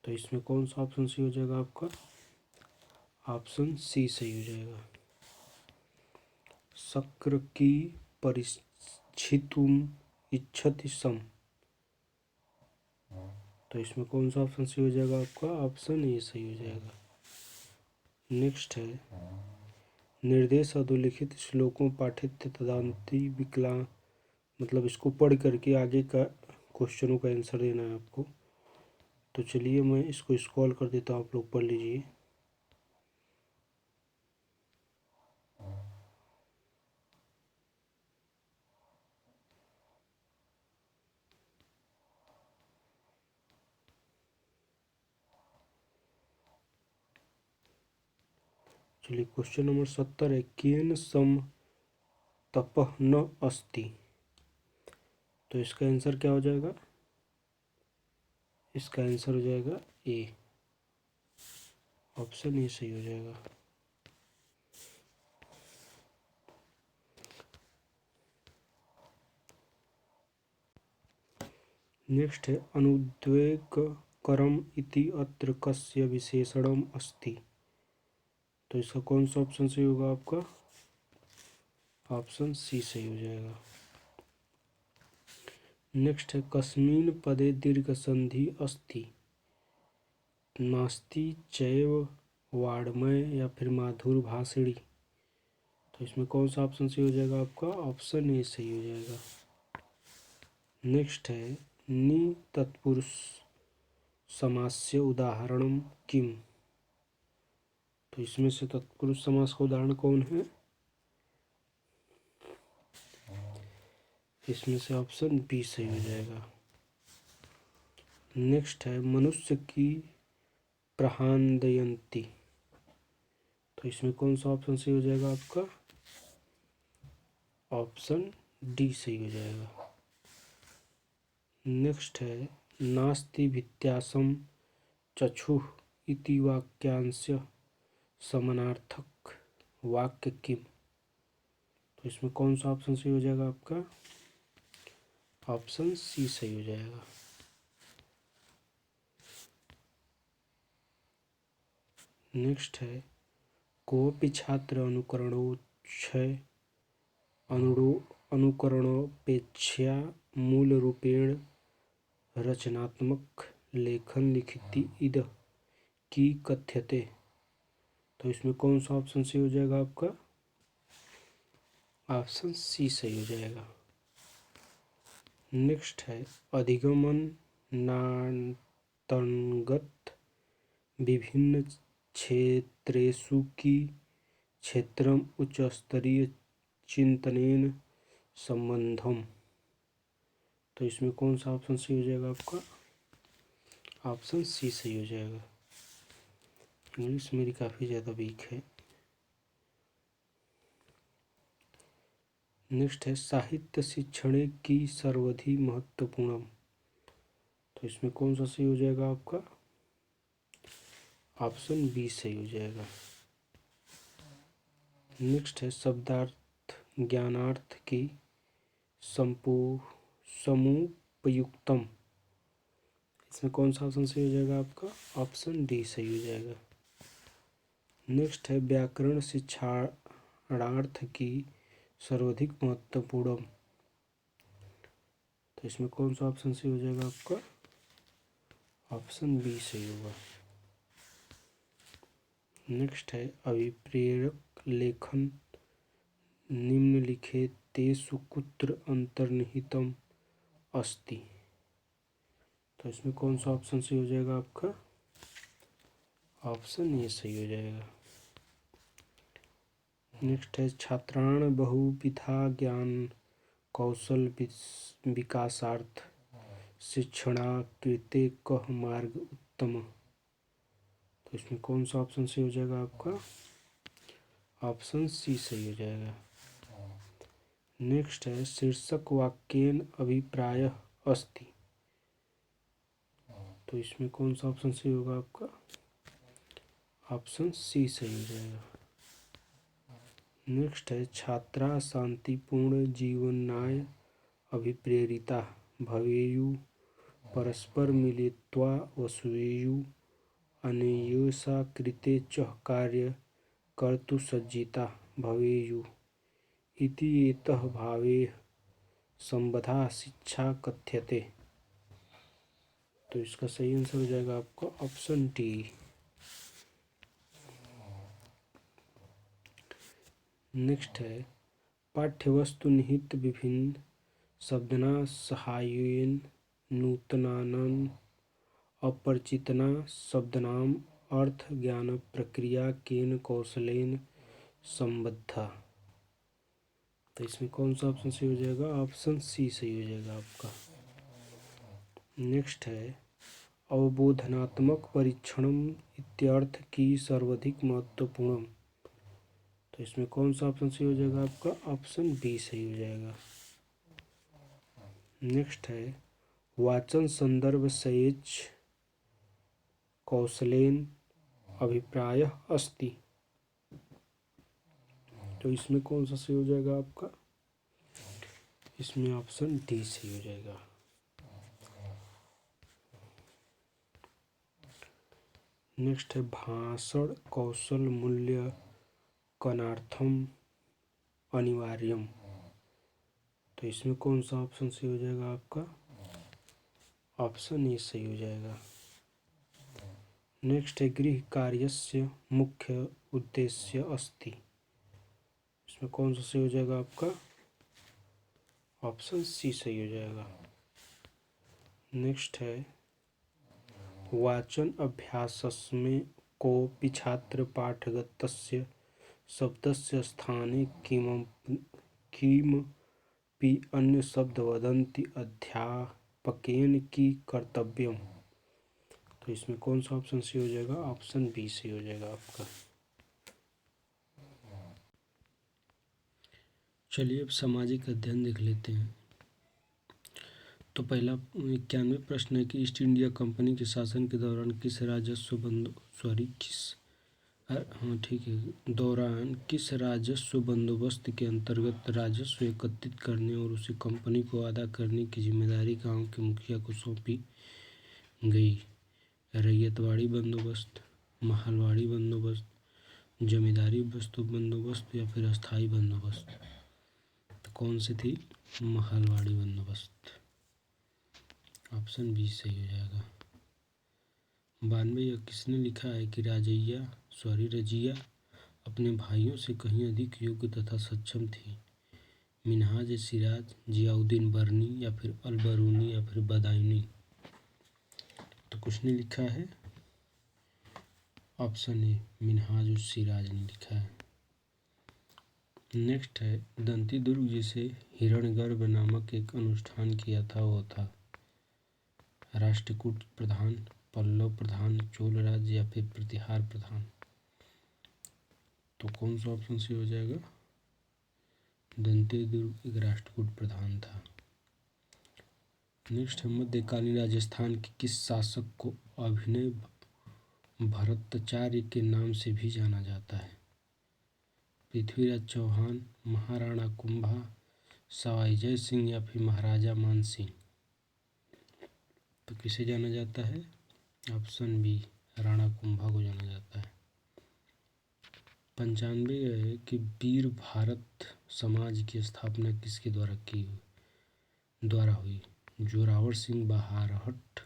तो इसमें कौन सा ऑप्शन सही हो जाएगा आपका? ऑप्शन सी सही हो जाएगा। शक्र की परिच्छितुम इच्छति सम। तो इसमें कौन सा ऑप्शन सही हो जाएगा आपका? ऑप्शन ए सही हो जाएगा। नेक्स्ट है निर्देश अधोलिखित श्लोकों पाठित तदान्ति मतलब इसको पढ़ करके आगे का क्वेश्चनों का आंसर देना है आपको। तो चलिए मैं इसको स्क्रॉल कर देता हूँ, आप लोग पढ़ लीजिए। चलिए क्वेश्चन नंबर 70 है, केन सम तपः न अस्ति। तो इसका आंसर क्या हो जाएगा? इसका आंसर हो जाएगा ए, ऑप्शन ए सही हो जाएगा। नेक्स्ट है, अनुद्वेगकरम इति अत्र कस्य विशेषणम अस्ति। तो इसका कौन सा ऑप्शन सही होगा आपका? ऑप्शन सी सही हो जाएगा। नेक्स्ट है, कस्मिन् पदे दीर्घ संधि अस्ति, नास्ति चैव वाङ्मय या फिर माधुर भाषिणी। तो इसमें कौन सा ऑप्शन सही हो जाएगा आपका? ऑप्शन ए सही हो जाएगा। नेक्स्ट है, नि तत्पुरुष समास्य उदाहरणम किम। तो इसमें से तत्पुरुष समास का उदाहरण कौन है? इसमें से ऑप्शन बी सही हो जाएगा। नेक्स्ट है, मनुष्य की प्रहांदयंती। तो इसमें कौन सा ऑप्शन सही हो जाएगा आपका? ऑप्शन डी सही हो जाएगा। नेक्स्ट है, नास्ति भित्यासम चक्षुः इति वाक्यांश समानार्थक वाक्य किम। तो इसमें कौन सा ऑप्शन सही हो जाएगा आपका? ऑप्शन सी सही हो जाएगा। नेक्स्ट है, कोऽपि छात्र अनुकरणोपेक्षया मूलरूपेण रचनात्मक लेखन लिखति इद की कथ्यते। तो इसमें कौन सा ऑप्शन सही हो जाएगा आपका? ऑप्शन सी सही हो जाएगा। नेक्स्ट है, अधिगमन नान्तर्गत विभिन्न क्षेत्रेषु की क्षेत्रम उच्च स्तरीय चिंतनेन संबंधम। तो इसमें कौन सा ऑप्शन सही हो जाएगा आपका? ऑप्शन सी सही हो जाएगा। इंग्लिश मेरी काफ़ी ज़्यादा वीक है। नेक्स्ट है, साहित्य शिक्षणे की सर्वधि महत्वपूर्णम। तो इसमें कौन सा सही हो जाएगा आपका? ऑप्शन बी सही हो जाएगा। नेक्स्ट है, शब्दार्थ ज्ञानार्थ की समुपयुक्तम। इसमें कौन सा ऑप्शन सही हो जाएगा आपका? ऑप्शन डी सही हो जाएगा। नेक्स्ट है, व्याकरण शिक्षाणार्थ की सर्वाधिक महत्वपूर्ण। तो इसमें कौन सा ऑप्शन सही हो जाएगा आपका? ऑप्शन बी सही होगा। नेक्स्ट है, अभिप्रेरक लेखन निम्नलिखितेषु कुत्र अंतर्निहितम अस्ति। तो इसमें कौन सा ऑप्शन सही हो जाएगा आपका? ऑप्शन ए सही हो जाएगा। नेक्स्ट है, छात्राण बहुविधा ज्ञान कौशल विकासार्थ शिक्षणा कृते कः मार्ग उत्तम। तो इसमें कौन सा ऑप्शन सही हो जाएगा आपका? ऑप्शन सी सही हो जाएगा। नेक्स्ट है, शीर्षक वाक्येन अभिप्राय अस्ति। तो इसमें कौन सा ऑप्शन सही होगा आपका? ऑप्शन सी सही हो जाएगा। नेक्स्ट है, छात्रा शांतिपूर्ण जीवनाय अभिप्रेरिता भवेयुः परस्पर मिलित्वा वसेयुः अन्येषां कृते च कार्य कर्तुं सज्जिता भवेयुः इति एतः भावैः संबद्धा शिक्षा कथ्यते। तो इसका सही आंसर हो जाएगा आपका ऑप्शन डी। नेक्स्ट है, पाठ्यवस्तु निहित विभिन्न शब्दना सहाय्येन नूतनानाम् अपरिचितना शब्दानाम् अर्थ ज्ञान प्रक्रिया केन कौशलेन संबद्धा। तो इसमें कौन सा ऑप्शन सही हो जाएगा? ऑप्शन सी सही हो जाएगा आपका। नेक्स्ट है अवबोधनात्मक परीक्षणम इत्यर्थ की सर्वाधिक महत्वपूर्ण। तो इसमें कौन सा ऑप्शन सही हो जाएगा आपका? ऑप्शन बी सही हो जाएगा। नेक्स्ट है वाचन संदर्भ सहेज कौशलेन अभिप्राय अस्ति। तो इसमें कौन सा सही हो जाएगा आपका? इसमें ऑप्शन डी सही हो जाएगा। नेक्स्ट है भाषण कौशल मूल्य कनार्थम अनिवार्यम। तो इसमें कौन सा ऑप्शन सही हो जाएगा आपका? ऑप्शन ए सही हो जाएगा। नेक्स्ट है गृह कार्यस्य मुख्य उद्देश्य अस्ति। इसमें कौन सा सही हो जाएगा आपका? ऑप्शन सी सही हो जाएगा। नेक्स्ट है वाचन अभ्यासस्में कोऽपि छात्र पाठगतस्य शब्दस्य स्थाने किमपि अन्य शब्द वदन्ति अध्यापकेन की कर्तव्यम। तो इसमें कौन सा ऑप्शन सही हो जाएगा? ऑप्शन बी सही हो जाएगा आपका। चलिए अब सामाजिक अध्ययन देख लेते हैं। तो पहला 91 प्रश्न है कि ईस्ट इंडिया कंपनी के शासन के दौरान किस राजस्व बंदोबस्त के अंतर्गत राजस्व एकत्रित करने और उसे कंपनी को अदा करने की जिम्मेदारी गांव के मुखिया को सौंपी गई? रैयतवाड़ी बंदोबस्त, महलवाड़ी बंदोबस्त, जमींदारी वस्तु बंदोबस्त या फिर अस्थाई बंदोबस्त। तो कौन सी थी? महलवाड़ी बंदोबस्त। ऑप्शन बी सही हो जाएगा। 92 यह किसने लिखा है कि रजिया अपने भाइयों से कहीं अधिक योग्य तथा सक्षम थी? मिन्हाज सिराज, जियाउद्दीन बर्नी या फिर अल-बरूनी या फिर बदायूनी। तो किसने लिखा है? ऑप्शन ए मिन्हाज सिराज ने लिखा है। नेक्स्ट है दंती दुर्ग जिसे हिरण्यगर्भ नामक एक अनुष्ठान किया था वो था राष्ट्रकूट प्रधान, पल्लव प्रधान, चोल राज्य या फिर प्रतिहार प्रधान। तो कौन सा ऑप्शन सही हो जाएगा? दंती दुर्ग एक राष्ट्रकूट प्रधान था। नेक्स्ट है मध्यकालीन राजस्थान के किस शासक को अभिनय भरताचार्य के नाम से भी जाना जाता है? पृथ्वीराज चौहान, महाराणा कुंभा, सवाई जय सिंह या फिर महाराजा मान सिंह। तो किसे जाना जाता है? ऑप्शन बी राणा कुंभा को जाना जाता है। 95 है कि वीर भारत समाज की स्थापना किसके द्वारा हुई? जोरावर सिंह बहारहट,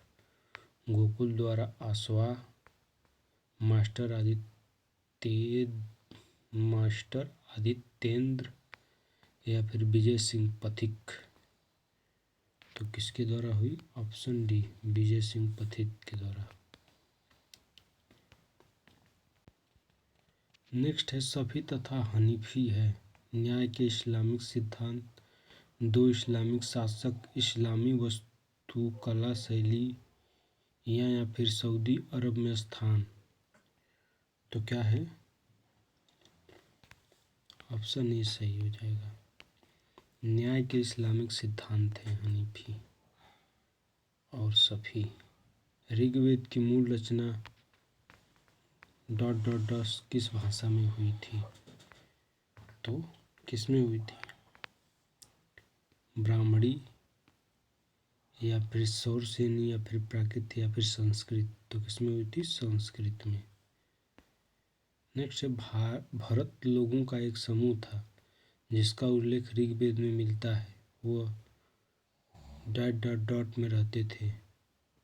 गोकुल द्वारा आसवा, मास्टर आदित्येंद्र या फिर विजय सिंह पथिक। तो किसके द्वारा हुई? ऑप्शन डी विजय सिंह पथिक के द्वारा। नेक्स्ट है सफ़ी तथा हनीफी है न्याय के इस्लामिक सिद्धांत, दो इस्लामिक शासक, इस्लामी वास्तुकला शैली या फिर सऊदी अरब में स्थान। तो क्या है? ऑप्शन ए सही हो जाएगा। न्याय के इस्लामिक सिद्धांत हैं हनीफी और सफ़ी। ऋग्वेद की मूल रचना ... किस भाषा में हुई थी? तो किस में हुई थी? ब्राह्मणी या फिर सौरसेनी या फिर प्राकृत या फिर संस्कृत। तो किस में हुई थी? संस्कृत में। नेक्स्ट है भरत लोगों का एक समूह था जिसका उल्लेख ऋग्वेद में मिलता है। वह ... में रहते थे।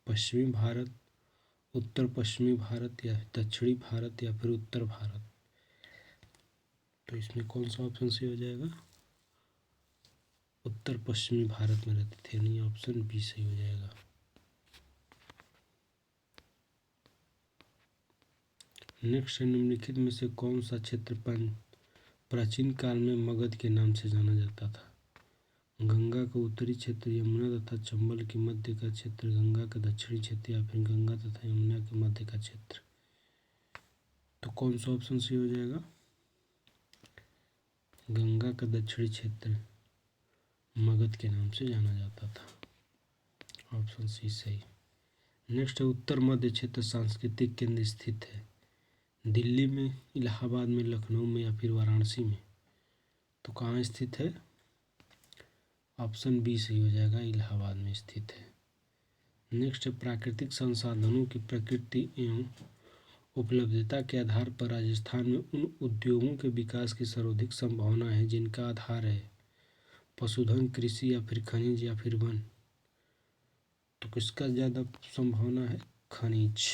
पश्चिमी भारत, उत्तर पश्चिमी भारत या दक्षिणी भारत या फिर उत्तर भारत। तो इसमें कौन सा ऑप्शन सही हो जाएगा? उत्तर पश्चिमी भारत में रहते थे, यानी ऑप्शन बी सही हो जाएगा। नेक्स्ट है, निम्नलिखित में से कौन सा क्षेत्र प्राचीन काल में मगध के नाम से जाना जाता था? गंगा का उत्तरी क्षेत्र, यमुना तथा चंबल के मध्य का क्षेत्र, गंगा का दक्षिणी क्षेत्र, या फिर गंगा तथा यमुना के मध्य का क्षेत्र? तो कौन सा ऑप्शन सही हो जाएगा? गंगा का दक्षिणी क्षेत्र मगध के नाम से जाना जाता था, ऑप्शन सी सही। नेक्स्ट है, उत्तर मध्य क्षेत्र सांस्कृतिक केंद्र स्थित है दिल्ली में, इलाहाबाद में, लखनऊ में, या फिर वाराणसी में? तो कहाँ स्थित है? ऑप्शन बी सही हो जाएगा, इलाहाबाद में स्थित है। नेक्स्ट है, प्राकृतिक संसाधनों की प्रकृति एवं उपलब्धता के आधार पर राजस्थान में उन उद्योगों के विकास की सर्वाधिक संभावना है जिनका आधार है पशुधन, कृषि, या फिर खनिज, या फिर वन? तो किसका ज़्यादा संभावना है? खनिज।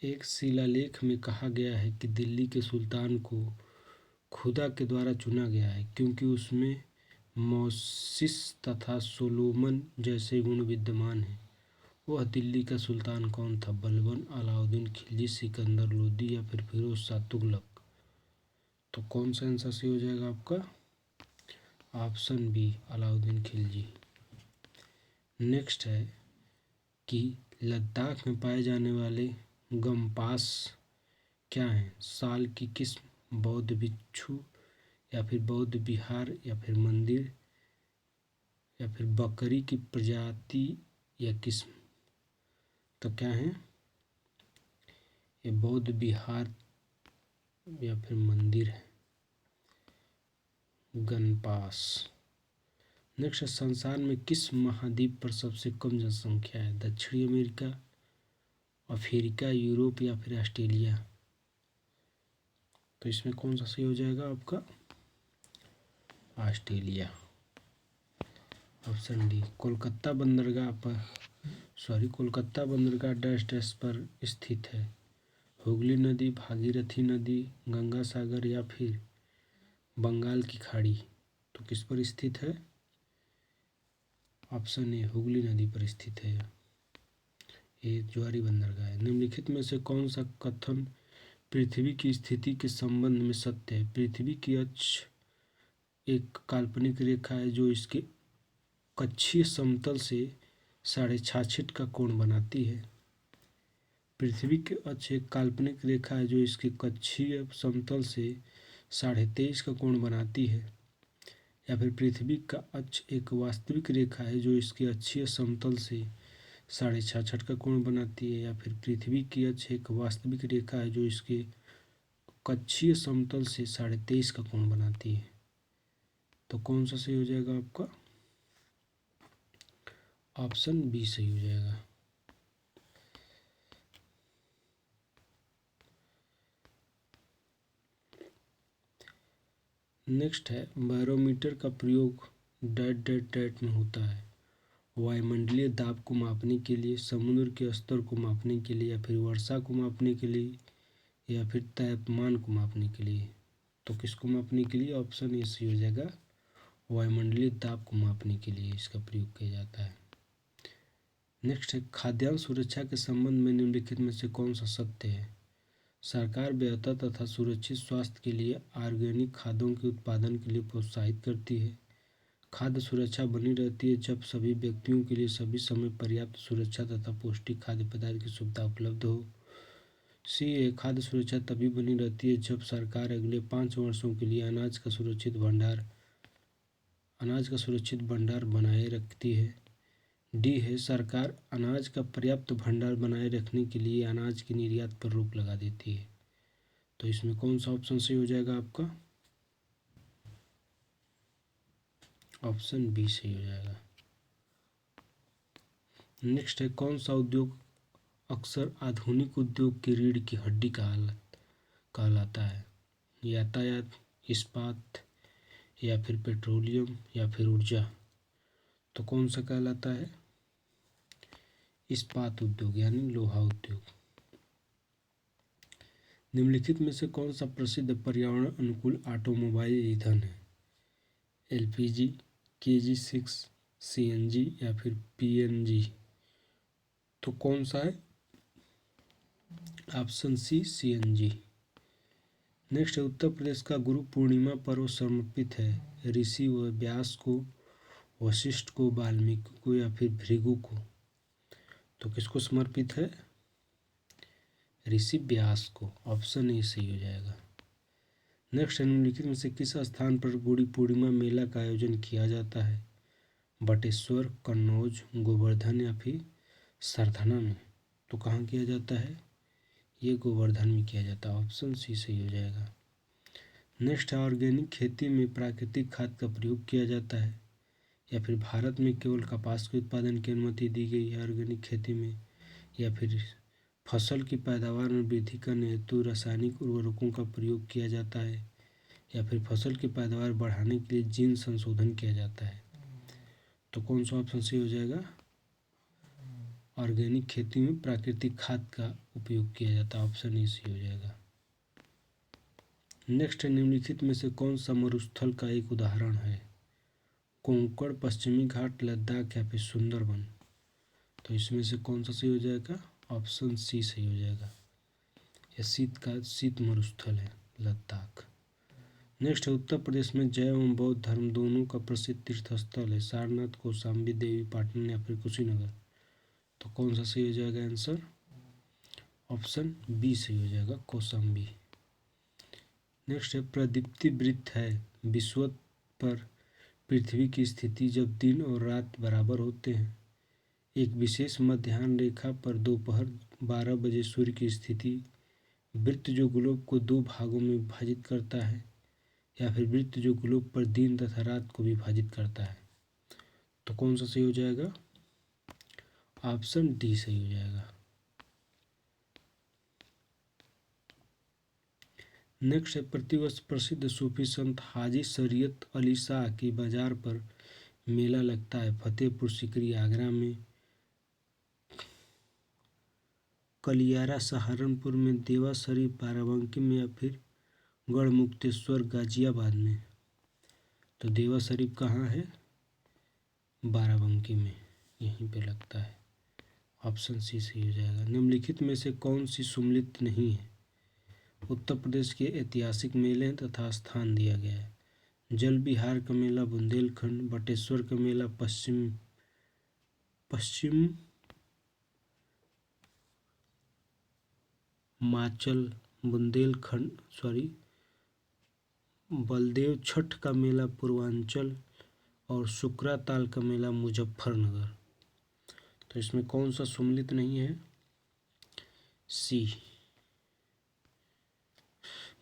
एक शिलालेख में कहा गया है कि दिल्ली के सुल्तान को खुदा के द्वारा चुना गया है क्योंकि उसमें मोसिस तथा सोलोमन जैसे गुण विद्यमान हैं। वह दिल्ली का सुल्तान कौन था? बलबन, अलाउद्दीन खिलजी, सिकंदर लोदी, या फिर फिरोज शाह तुगलक? तो कौन सा आंसर सही हो जाएगा आपका? Option B, Alauddin Khilji. Next है कि लद्दाख में पाए जाने वाले गम्पास क्या हैं? साल की किस्म, बौद्ध भिक्षु, या फिर बौद्ध विहार, या फिर मंदिर, या फिर बकरी की प्रजाति या किस्म? तो क्या है? ये बौद्ध विहार या फिर मंदिर है, गणपास। नेक्स्ट, संसार में किस महाद्वीप पर सबसे कम जनसंख्या है? दक्षिणी अमेरिका, अफ्रीका, यूरोप, या फिर ऑस्ट्रेलिया? तो इसमें कौन सा सही हो जाएगा आपका? Australia, option D. कोलकाता बंदरगाह डैश डैश पर स्थित है? हुगली नदी, भागीरथी नदी, गंगा सागर, या फिर बंगाल की खाड़ी? तो किस पर स्थित है? ऑप्शन ए, हुगली नदी पर स्थित है। ये ज्वारी बंदरगाह है। निम्नलिखित में से कौन सा कथन पृथ्वी की स्थिति के संबंध में सत्य है? पृथ्वी की अक्ष एक काल्पनिक रेखा है जो इसके कक्षीय समतल से 66.5 का कोण बनाती है। पृथ्वी की अक्ष एक काल्पनिक रेखा है जो इसके कक्षीय समतल से 23.5 का कोण बनाती है। या फिर पृथ्वी का अक्ष एक वास्तविक रेखा है जो इसके अक्षीय समतल से 66.5 का कोण बनाती है। या फिर पृथ्वी की अक्ष एक वास्तविक रेखा है जो इसके कक्षीय समतल से 23.5 का कोण बनाती है। तो कौन सा सही हो जाएगा आपका? ऑप्शन बी सही हो जाएगा। नेक्स्ट है, बैरोमीटर का प्रयोग डैट डैट डैट में होता है? वायुमंडलीय दाब को मापने के लिए, समुद्र के स्तर को मापने के लिए, या फिर वर्षा को मापने के लिए, या फिर तापमान को मापने के लिए? तो किसको मापने के लिए? ऑप्शन ए सही हो जाएगा, वायुमंडलीय दाब को मापने के लिए इसका प्रयोग किया जाता है। नेक्स्ट है, खाद्यान्न सुरक्षा के संबंध में निम्नलिखित में से कौन सा सत्य है? सरकार बेहतर तथा सुरक्षित स्वास्थ्य के लिए ऑर्गेनिक खाद्यों के उत्पादन के लिए प्रोत्साहित करती है। खाद्य सुरक्षा बनी रहती है जब सभी व्यक्तियों के लिए सभी समय पर्याप्त सुरक्षा तथा पौष्टिक खाद्य पदार्थ की सुविधा उपलब्ध हो। सी है, खाद्य सुरक्षा तभी बनी रहती है जब सरकार अगले 5 वर्षों के लिए अनाज का सुरक्षित भंडार बनाए रखती है। डी है, सरकार अनाज का पर्याप्त भंडार बनाए रखने के लिए अनाज के निर्यात पर रोक लगा देती है। तो इसमें कौन सा ऑप्शन सही हो जाएगा आपका? ऑप्शन बी सही हो जाएगा। नेक्स्ट है, कौन सा उद्योग अक्सर आधुनिक उद्योग की रीढ़ की हड्डी कहलाता है? यातायात, इस्पात, या फिर पेट्रोलियम, या फिर ऊर्जा? तो कौन सा कहलाता है? इस्पात उद्योग यानी लोहा उद्योग। निम्नलिखित में से कौन सा प्रसिद्ध पर्यावरण अनुकूल ऑटोमोबाइल ईंधन है? LPG, KG6, CNG या फिर PNG? तो कौन सा है? Option C CNG। नेक्स्ट है, उत्तर प्रदेश का गुरु पूर्णिमा पर्व समर्पित है ऋषि व व्यास को, वशिष्ठ को, वाल्मीकि को या फिर भृगु को? तो किसको समर्पित है? ऋषि व्यास को। ऑप्शन ए सही हो जाएगा। नेक्स्ट है, निम्नलिखित में से किस स्थान पर गुड़ी पूर्णिमा मेला का आयोजन किया जाता है? बटेश्वर, कन्नौज, गोवर्धन या फिर सरधना में? तो कहाँ किया जाता है? ये गोवर्धन में किया जाता है। ऑप्शन सी सही हो जाएगा। नेक्स्ट है, ऑर्गेनिक खेती में प्राकृतिक खाद का प्रयोग किया जाता है या फिर भारत में केवल कपास के उत्पादन की अनुमति दी गई है ऑर्गेनिक खेती में, या फिर फसल की पैदावार में वृद्धि करने हेतु रासायनिक उर्वरकों का प्रयोग किया जाता है, या फिर फसल की पैदावार बढ़ाने के लिए जीन संशोधन किया जाता है? तो कौन सा ऑप्शन सही हो जाएगा? ऑर्गेनिक खेती में प्राकृतिक खाद का उपयोग किया जाता है। ऑप्शन ए सही हो जाएगा। नेक्स्ट है, निम्नलिखित में से कौन सा मरुस्थल का एक उदाहरण है? कोंकण, पश्चिमी घाट, लद्दाख या फिर सुंदरबन? तो इसमें से कौन सा सही हो जाएगा? ऑप्शन सी सही हो जाएगा। यह शीत मरुस्थल है लद्दाख। नेक्स्ट है, उत्तर प्रदेश में जैन एवं बौद्ध धर्म दोनों का प्रसिद्ध तीर्थ स्थल है सारनाथ, कौशाम्बी देवी पाटन या फिर कुशीनगर? तो कौन सा सही हो जाएगा आंसर? ऑप्शन बी सही हो जाएगा, कौशाम्बी। नेक्स्ट है, प्रदीप्ति वृत्त है विषुवत पर पृथ्वी की स्थिति जब दिन और रात बराबर होते हैं। एक विशेष मध्याह्न रेखा पर दोपहर 12 बजे सूर्य की स्थिति। वृत्त जो ग्लोब को दो भागों में विभाजित करता है, या फिर वृत्त जो ग्लोब पर दिन तथा रात को विभाजित करता है? तो कौन सा सही हो जाएगा? ऑप्शन डी सही हो जाएगा। नेक्स्ट है, प्रतिवर्ष प्रसिद्ध सूफी संत हाजी शरीयत अली शाह की बाजार पर मेला लगता है फतेहपुर सीकरी आगरा में, कलियारा सहारनपुर में, देवा शरीफ बाराबंकी में या फिर गढ़मुक्तेश्वर गाजियाबाद में? तो देवा शरीफ कहाँ है? बाराबंकी में, यहीं पे लगता है। ऑप्शन सी सही हो जाएगा। निम्नलिखित में से कौन सी सम्मिलित नहीं है? उत्तर प्रदेश के ऐतिहासिक मेले तथा स्थान दिया गया है। जल विहार का मेला बुंदेलखंड, बटेश्वर का मेला पश्चिम माचल बलदेव छठ का मेला पूर्वांचल, और शुक्राताल का मेला मुजफ्फरनगर? तो इसमें कौन सा सम्मिलित नहीं है? सी,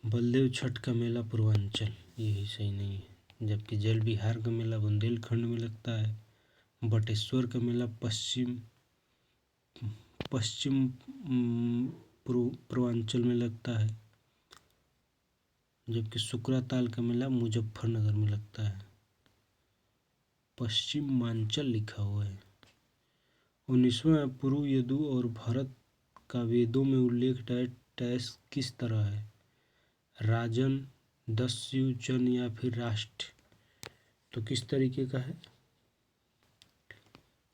बलदेव छठ का मेला पूर्वांचल, यही सही नहीं है। जबकि जल विहार का मेला बुंदेलखंड में लगता है, बटेश्वर का मेला पश्चिम पूर्वांचल में लगता है, जबकि शुक्राताल का मेला मुजफ्फरनगर में लगता है। पश्चिमांचल लिखा हुआ है। 19वां पुरु यदु और भरत का वेदों में उल्लेख डैश किस तरह है? राजन, दस्यु, जन या फिर राष्ट्र? तो किस तरीके का है?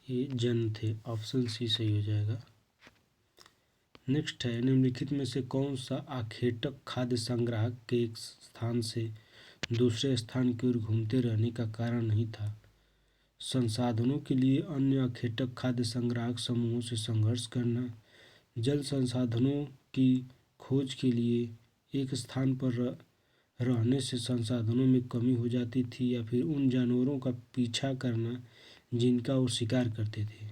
ये जन थे। ऑप्शन सी सही हो जाएगा। नेक्स्ट है, निम्नलिखित में से कौन सा आखेटक खाद्य संग्राहक के एक स्थान से दूसरे स्थान की ओर घूमते रहने का कारण नहीं था? संसाधनों के लिए अन्य आखेटक खाद्य संग्राहक समूहों से संघर्ष करना, जल संसाधनों की खोज के लिए एक स्थान पर रहने से संसाधनों में कमी हो जाती थी, या फिर उन जानवरों का पीछा करना जिनका वो शिकार करते थे?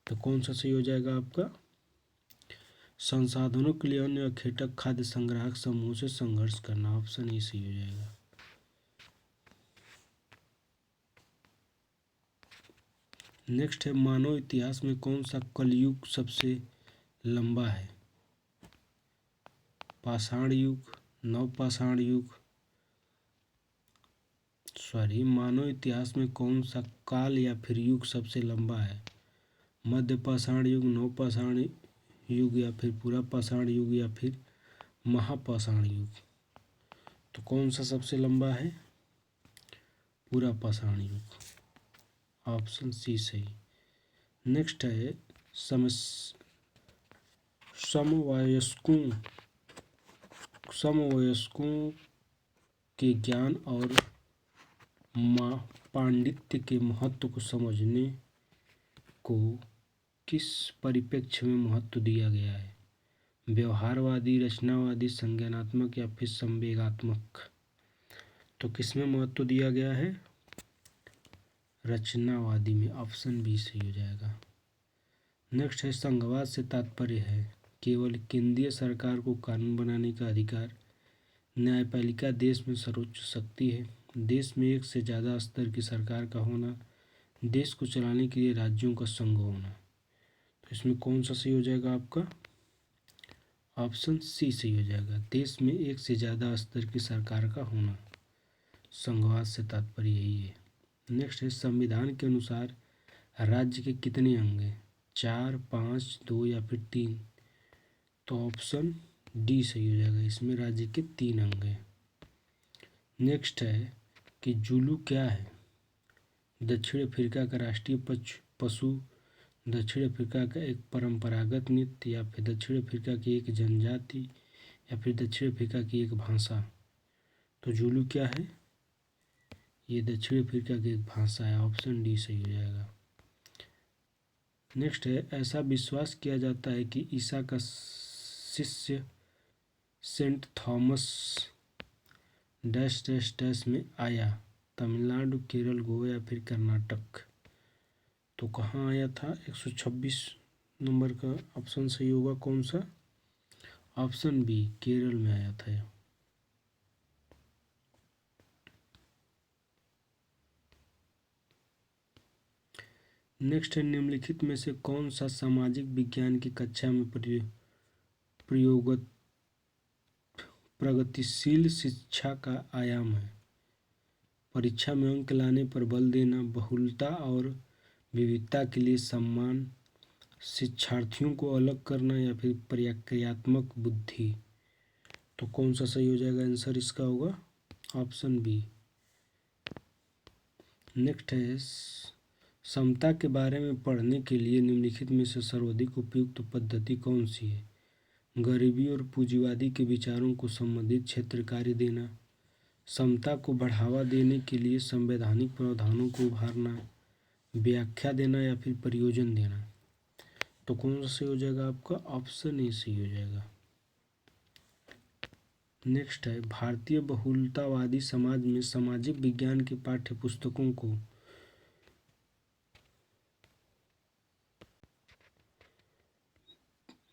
तो कौन सा सही हो जाएगा आपका? संसाधनों के लिए अन्य अखेटक खाद्य संग्राहक समूहों से संघर्ष करना। ऑप्शन ए सही हो जाएगा। नेक्स्ट है, मानव इतिहास में कौन सा कलयुग सबसे लंबा है? पाषाण युग, नवपाषाण युग, मानव इतिहास में कौन सा काल या फिर युग सबसे लंबा है? मध्य पाषाण युग, नवपाषाण युग या फिर पूरा पाषाण युग या फिर महापाषाण युग? तो कौन सा सबसे लंबा है? पूरा पाषाण युग। ऑप्शन सी सही। नेक्स्ट है समवयस्कों के ज्ञान और पांडित्य के महत्व को समझने को किस परिप्रेक्ष्य में महत्व दिया गया है? व्यवहारवादी, रचनावादी, संज्ञानात्मक या फिर संवेगात्मक? तो किसमें महत्व दिया गया है? रचनावादी में। ऑप्शन बी सही हो जाएगा। नेक्स्ट है संघवाद से तात्पर्य है केवल केंद्रीय सरकार को कानून बनाने का अधिकार। न्यायपालिका देश में सर्वोच्च शक्ति है। देश में एक से ज़्यादा स्तर की सरकार का होना। देश को चलाने के लिए राज्यों का संघ होना। तो इसमें कौन सा सही हो जाएगा आपका? ऑप्शन सी सही हो जाएगा। देश में एक से ज़्यादा स्तर की सरकार का होना। संघवाद से तात्पर्य यही है। नेक्स्ट है संविधान के अनुसार राज्य के कितने अंग हैं? 4, 5, 2 या फिर 3? तो ऑप्शन डी सही हो जाएगा। इसमें राज्य के 3 अंग हैं। नेक्स्ट है कि जुलू क्या है? दक्षिण अफ्रीका का राष्ट्रीय पशु, दक्षिण अफ्रीका का एक परंपरागत नृत्य या फिर दक्षिण अफ्रीका की एक जनजाति या फिर दक्षिण अफ्रीका की एक भाषा? तो जुलू क्या है? ये दक्षिण अफ्रीका की एक भाषा है। ऑप्शन डी सही हो जाएगा। नेक्स्ट है ऐसा विश्वास किया जाता है कि ईसा का शिष्य Saint Thomas dash dash dash में आया। तमिलनाडु, केरल, गोवा या फिर कर्नाटक? तो कहाँ आया था? 126 नंबर का ऑप्शन सही होगा। कौन सा? ऑप्शन बी, केरल में आया था। नेक्स्ट है निम्नलिखित में से कौन सा सामाजिक विज्ञान की कक्षा में प्रगतिशील शिक्षा का आयाम है? परीक्षा में अंक लाने पर बल देना, बहुलता और विविधता के लिए सम्मान, शिक्षार्थियों को अलग करना या फिर प्रक्रियात्मक बुद्धि? तो कौन सा सही हो जाएगा? आंसर इसका होगा ऑप्शन बी। नेक्स्ट है समता के बारे में पढ़ने के लिए निम्नलिखित में से सर्वाधिक उपयुक्त पद्धति कौन सी है? गरीबी और पूंजीवादी के विचारों को संबंधित क्षेत्र कार्य देना, समता को बढ़ावा देने के लिए संवैधानिक प्रावधानों को उभारना, व्याख्या देना या फिर प्रयोजन देना? तो कौन सा सही हो जाएगा आपका? ऑप्शन ए सही हो जाएगा। नेक्स्ट है भारतीय बहुलतावादी समाज में सामाजिक विज्ञान की पाठ्य पुस्तकों को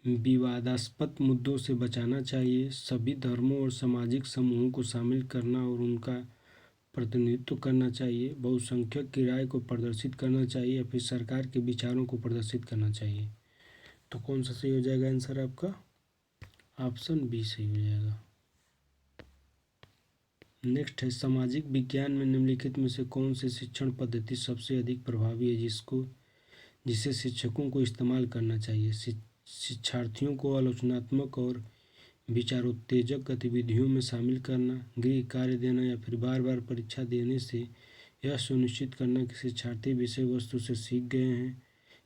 विवादास्पद मुद्दों से बचाना चाहिए, सभी धर्मों और सामाजिक समूहों को शामिल करना और उनका प्रतिनिधित्व करना चाहिए, बहुसंख्यक की राय को प्रदर्शित करना चाहिए या फिर सरकार के विचारों को प्रदर्शित करना चाहिए? तो कौन सा सही हो जाएगा आंसर आपका? ऑप्शन बी सही हो जाएगा। नेक्स्ट है सामाजिक विज्ञान में निम्नलिखित में से कौन सी शिक्षण पद्धति सबसे अधिक प्रभावी है जिसे शिक्षकों को इस्तेमाल करना चाहिए? शिक्षार्थियों को आलोचनात्मक और विचारोत्तेजक गतिविधियों में शामिल करना, गृह कार्य देना या फिर बार बार परीक्षा देने से यह सुनिश्चित करना कि शिक्षार्थी विषय वस्तु से सीख गए हैं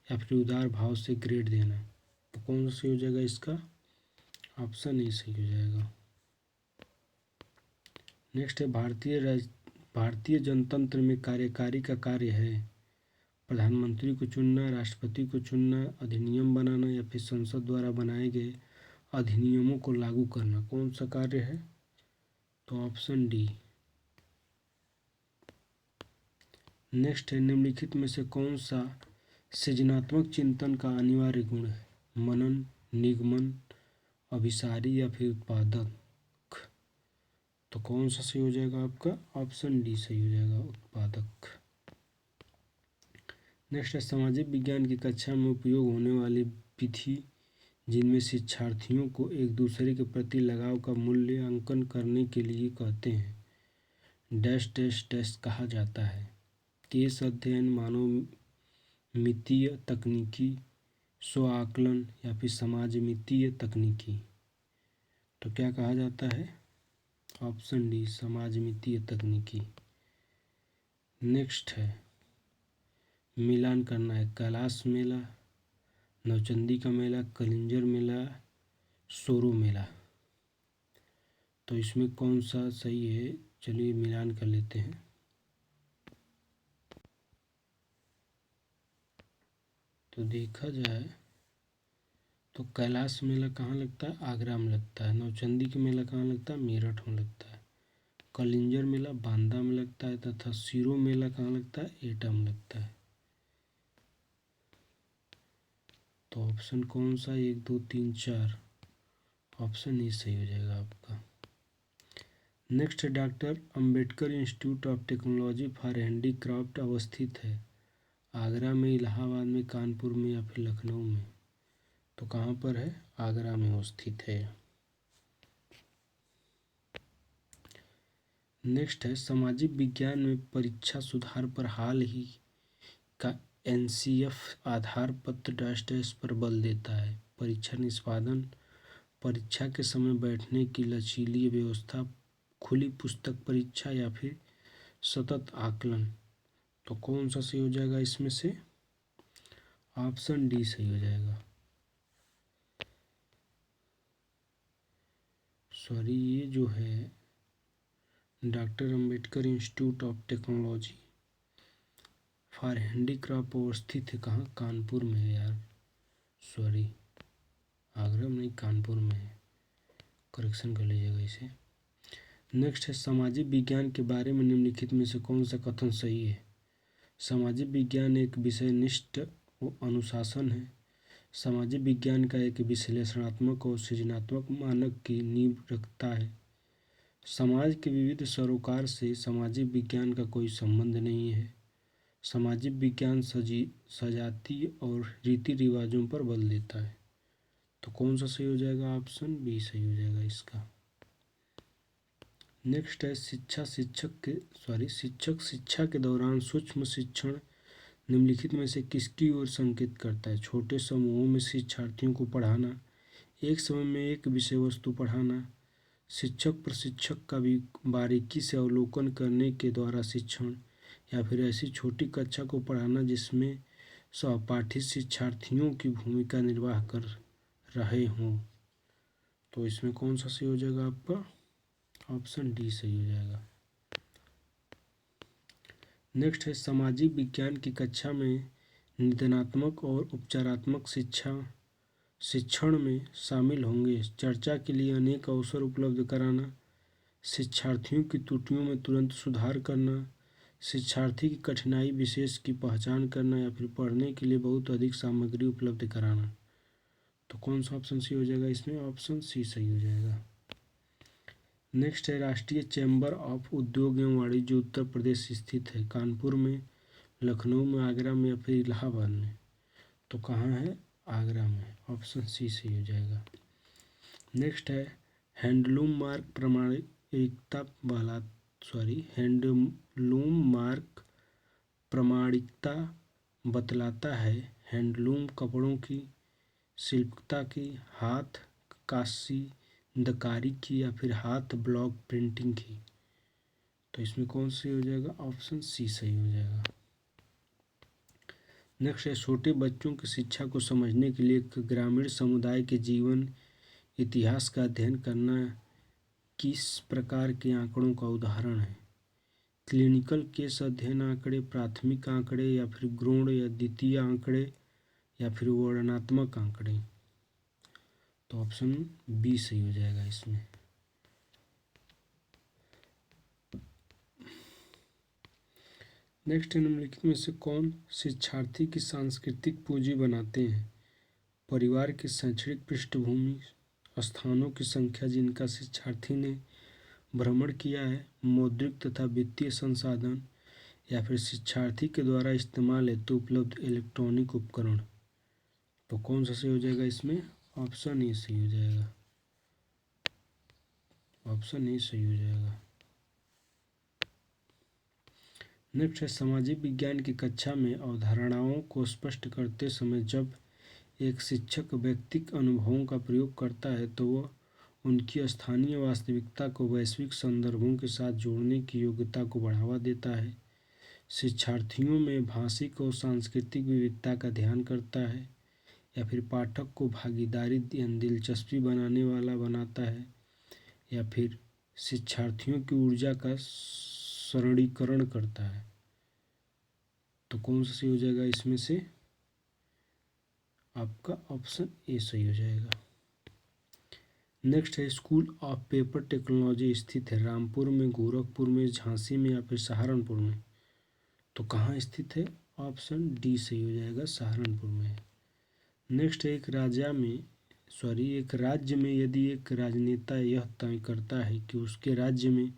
या फिर उदार भाव से ग्रेड देना? तो कौन सा सही हो जाएगा इसका? ऑप्शन ए सही हो जाएगा। नेक्स्ट है भारतीय जनतंत्र में कार्यकारी का कार्य है प्रधानमंत्री को चुनना, राष्ट्रपति को चुनना, अधिनियम बनाना या फिर संसद द्वारा बनाए गए अधिनियमों को लागू करना? कौन सा कार्य है? तो ऑप्शन डी। नेक्स्ट है निम्नलिखित में से कौन सा सृजनात्मक चिंतन का अनिवार्य गुण है? मनन, निगमन, अभिसारी या फिर उत्पादक? तो कौन सा सही हो जाएगा आपका? ऑप्शन डी सही हो जाएगा, उत्पादक। नेक्स्ट है सामाजिक विज्ञान की कक्षा में उपयोग होने वाली विधि जिनमें शिक्षार्थियों को एक दूसरे के प्रति लगाव का मूल्यांकन करने के लिए कहते हैं डैश डैश डैश कहा जाता है? केस अध्ययन, मानवमितीय तकनीकी, स्व आकलन या फिर समाजमितीय तकनीकी? तो क्या कहा जाता है? ऑप्शन डी, समाजमितीय तकनीकी। नेक्स्ट है मिलान करना है, कैलाश मेला, नौचंदी का मेला, कलिंजर मेला, सोरो मेला। तो इसमें कौन सा सही है, चलिए मिलान कर लेते हैं। तो देखा जाए तो कैलाश मेला कहाँ लगता है, आगरा में लगता है। नौचंदी का मेला कहाँ लगता है, मेरठ में लगता है। कलिंजर मेला बांदा में लगता है तथा सिरो मेला कहाँ लगता है, एटा में लगता है। तो ऑप्शन कौन सा, 1 2 3 4, ऑप्शन ए सही हो जाएगा आपका। नेक्स्ट है doctor Ambedkar institute of technology for handicraft अवस्थित है आगरा में, इलाहाबाद में, कानपुर में या फिर लखनऊ में। तो कहाँ पर है, आगरा में स्थित है। नेक्स्ट है सामाजिक विज्ञान में परीक्षा सुधार पर हाल ही का एनसीएफ आधार पत्र डैश पर बल देता है। परीक्षा निष्पादन, परीक्षा के समय बैठने की लचीली व्यवस्था, खुली पुस्तक परीक्षा या फिर सतत आकलन। तो कौन सा सही हो जाएगा इसमें से, ऑप्शन डी सही हो जाएगा। सॉरी, ये जो है doctor Ambedkar institute of technology for handicraft अवस्थित है कहाँ, कानपुर में है यार, सॉरी आगरा में नहीं कानपुर में है, करेक्शन कर लीजिएगा इसे। नेक्स्ट है सामाजिक विज्ञान के बारे में निम्नलिखित में से कौन सा कथन सही है। सामाजिक विज्ञान एक विषयनिष्ठ अनुशासन है। सामाजिक विज्ञान का एक विश्लेषणात्मक और सृजनात्मक मानक की नींव रखता है। समाज के विविध सरोकार से सामाजिक विज्ञान का कोई संबंध नहीं है। सामाजिक विज्ञान सजातीय और रीति रिवाजों पर बल देता है। तो कौन सा सही हो जाएगा, ऑप्शन बी सही हो जाएगा इसका। नेक्स्ट है शिक्षक शिक्षा के दौरान सूक्ष्म शिक्षण निम्नलिखित में से किसकी ओर संकेत करता है। छोटे समूहों में शिक्षार्थियों को पढ़ाना, एक समय में एक विषय वस्तु पढ़ाना, शिक्षक प्रशिक्षक का भी बारीकी से अवलोकन करने के द्वारा शिक्षण, या फिर ऐसी छोटी कक्षा को पढ़ाना जिसमें सहपाठी शिक्षार्थियों की भूमिका निर्वाह कर रहे हों। तो इसमें कौन सा सही हो जाएगा आपका, ऑप्शन डी सही हो जाएगा। नेक्स्ट है सामाजिक विज्ञान की कक्षा में निदानात्मक और उपचारात्मक शिक्षण में शामिल होंगे। चर्चा के लिए अनेक अवसर उपलब्ध कराना, शिक्षार्थियों की त्रुटियों में तुरंत सुधार करना, शिक्षार्थी की कठिनाई विशेष की पहचान करना, या फिर पढ़ने के लिए बहुत अधिक सामग्री उपलब्ध कराना। तो कौन सा ऑप्शन सही हो जाएगा इसमें, ऑप्शन सी सही हो जाएगा। नेक्स्ट है राष्ट्रीय चैम्बर ऑफ उद्योग एवं वाणिज्य उत्तर प्रदेश स्थित है कानपुर में, लखनऊ में, आगरा में या फिर इलाहाबाद में। तो कहाँ है, आगरा में, ऑप्शन सी सही हो जाएगा। नेक्स्ट है हैंडलूम मार्क प्रमाणिकता बतलाता है हैंडलूम कपड़ों की शिल्पता की, हाथ काशीदकारी की या फिर हाथ ब्लॉक प्रिंटिंग की। तो इसमें कौन सी हो जाएगा, ऑप्शन सी सही हो जाएगा। नेक्स्ट है छोटे बच्चों की शिक्षा को समझने के लिए ग्रामीण समुदाय के जीवन इतिहास का अध्ययन करना किस प्रकार के आंकड़ों का उदाहरण है। क्लिनिकल केस अध्ययन आंकड़े, प्राथमिक आंकड़े, या फिर गौण या द्वितीय आंकड़े, या फिर वर्णनात्मक आंकड़े। तो ऑप्शन बी सही हो जाएगा इसमें। नेक्स्ट निम्नलिखित में से कौन शिक्षार्थी की सांस्कृतिक पूंजी बनाते हैं। परिवार की शैक्षणिक पृष्ठभूमि, स्थानों की संख्या जिनका शिक्षार्थी ने भ्रमण किया है, मौद्रिक तथा वित्तीय संसाधन, या फिर शिक्षार्थी के द्वारा इस्तेमाल हेतु उपलब्ध इलेक्ट्रॉनिक उपकरण। तो कौन सा सही हो जाएगा इसमें, ऑप्शन ए सही हो जाएगा, ऑप्शन ए सही हो जाएगा। नेक्स्ट है सामाजिक विज्ञान की कक्षा में अवधारणाओं को स्पष्ट करते समय जब एक शिक्षक व्यक्तिगत अनुभवों का प्रयोग करता है तो वह उनकी स्थानीय वास्तविकता को वैश्विक संदर्भों के साथ जोड़ने की योग्यता को बढ़ावा देता है। शिक्षार्थियों में भाषिक और सांस्कृतिक विविधता का ध्यान करता है, या फिर पाठक को भागीदारी दिलचस्पी बनाने वाला बनाता है, या फिर शिक्षार्थियों की ऊर्जा का सरलीकरण करता है। तो कौन सा सही हो जाएगा इसमें से? आपका ऑप्शन ए सही हो जाएगा। नेक्स्ट है, स्कूल ऑफ पेपर टेक्नोलॉजी स्थित है रामपुर में, गोरखपुर में, झांसी में, या फिर सहारनपुर में। तो कहाँ स्थित है? ऑप्शन डी सही हो जाएगा, सहारनपुर में है। नेक्स्ट है, एक राज्य में यदि एक राजनेता यह तय करता है कि उसके राज्य में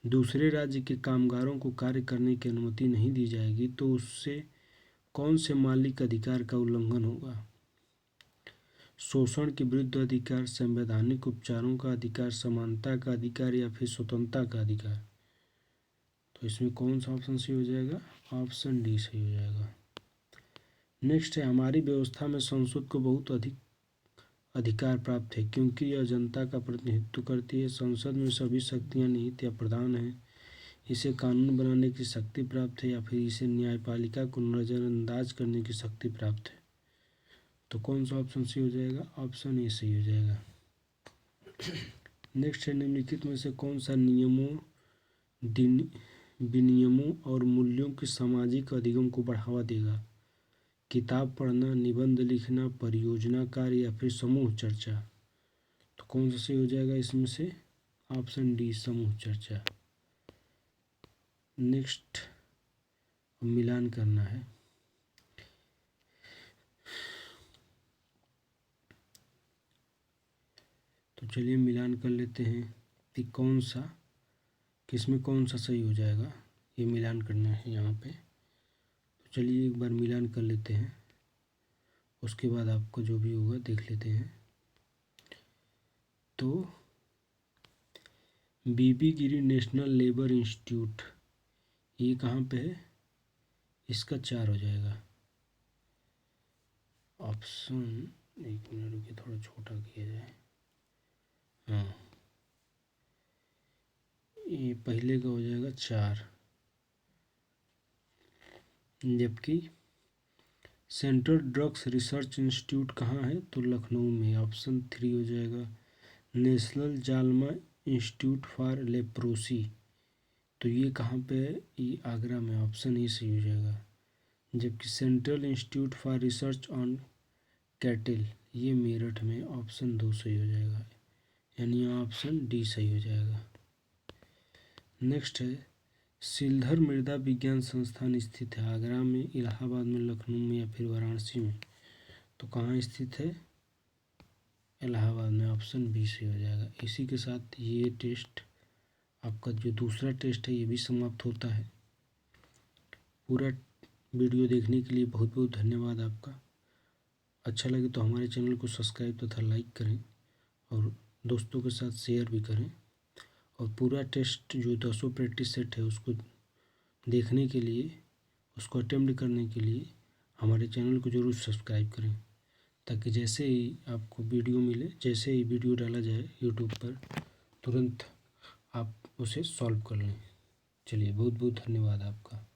दूसरे राज्य के कामगारों को कार्य करने की अनुमति नहीं दी जाएगी, तो उससे कौन से मौलिक अधिकार का उल्लंघन होगा? शोषण के विरुद्ध अधिकार, संवैधानिक उपचारों का अधिकार, समानता का अधिकार, या फिर स्वतंत्रता का अधिकार। तो इसमें कौन सा ऑप्शन सही हो जाएगा? ऑप्शन डी सही हो जाएगा। नेक्स्ट है, हमारी व्यवस्था में संसद को बहुत अधिक अधिकार प्राप्त है क्योंकि यह जनता का प्रतिनिधित्व करती है। संसद में सभी शक्तियां निहित या प्रधान हैं। इसे कानून बनाने की शक्ति प्राप्त है, या फिर इसे न्यायपालिका को नज़रअंदाज करने की शक्ति प्राप्त है। तो कौन सा ऑप्शन सही हो जाएगा? ऑप्शन ए सही हो जाएगा। नेक्स्ट है, निम्नलिखित में से कौन सा विनियमों और मूल्यों के सामाजिक अधिगम को बढ़ावा देगा? किताब पढ़ना, निबंध लिखना, परियोजना कार्य, या फिर समूह चर्चा। तो कौन सा सही हो जाएगा इसमें से? ऑप्शन डी समूह चर्चा। नेक्स्ट मिलान करना है। तो चलिए मिलान कर लेते हैं कि किसमें कौन सा सही हो जाएगा, ये मिलान करना है यहाँ पे। तो चलिए एक बार मिलान कर लेते हैं, उसके बाद आपको जो भी होगा देख लेते हैं। तो बीबी गिरी नेशनल लेबर इंस्टीट्यूट, ये कहाँ पे है? इसका 4 हो जाएगा ऑप्शन। एक मिनट रुकिए, थोड़ा छोटा किया जाए। हाँ, ये पहले का हो जाएगा 4, जबकि सेंट्रल ड्रग्स रिसर्च इंस्टीट्यूट कहाँ है? तो लखनऊ में, ऑप्शन 3 हो जाएगा। नेशनल जालमा इंस्टीट्यूट फॉर लेप्रोसी, तो ये कहाँ पे है? ये आगरा में, ऑप्शन ए सही हो जाएगा। जबकि central institute for research on cattle, ये मेरठ में, ऑप्शन 2 सही हो जाएगा, यानी ऑप्शन डी सही हो जाएगा। नेक्स्ट है, सिलधर मृदा विज्ञान संस्थान स्थित है आगरा में, इलाहाबाद में, लखनऊ में, या फिर वाराणसी में। तो कहाँ स्थित है? इलाहाबाद में, ऑप्शन बी सही हो जाएगा। इसी के साथ ये टेस्ट, आपका जो दूसरा टेस्ट है, ये भी समाप्त होता है। पूरा वीडियो देखने के लिए बहुत बहुत धन्यवाद आपका। अच्छा लगे तो हमारे चैनल को सब्सक्राइब तथा लाइक करें, और दोस्तों के साथ शेयर भी करें। और पूरा टेस्ट जो 200 प्रैक्टिस सेट है, उसको देखने के लिए, उसको अटेम्प्ट करने के लिए हमारे चैनल को ज़रूर सब्सक्राइब करें, ताकि जैसे ही आपको वीडियो मिले, जैसे ही वीडियो डाला जाए यूट्यूब पर, तुरंत आप उसे सॉल्व कर लें। चलिए, बहुत बहुत धन्यवाद आपका।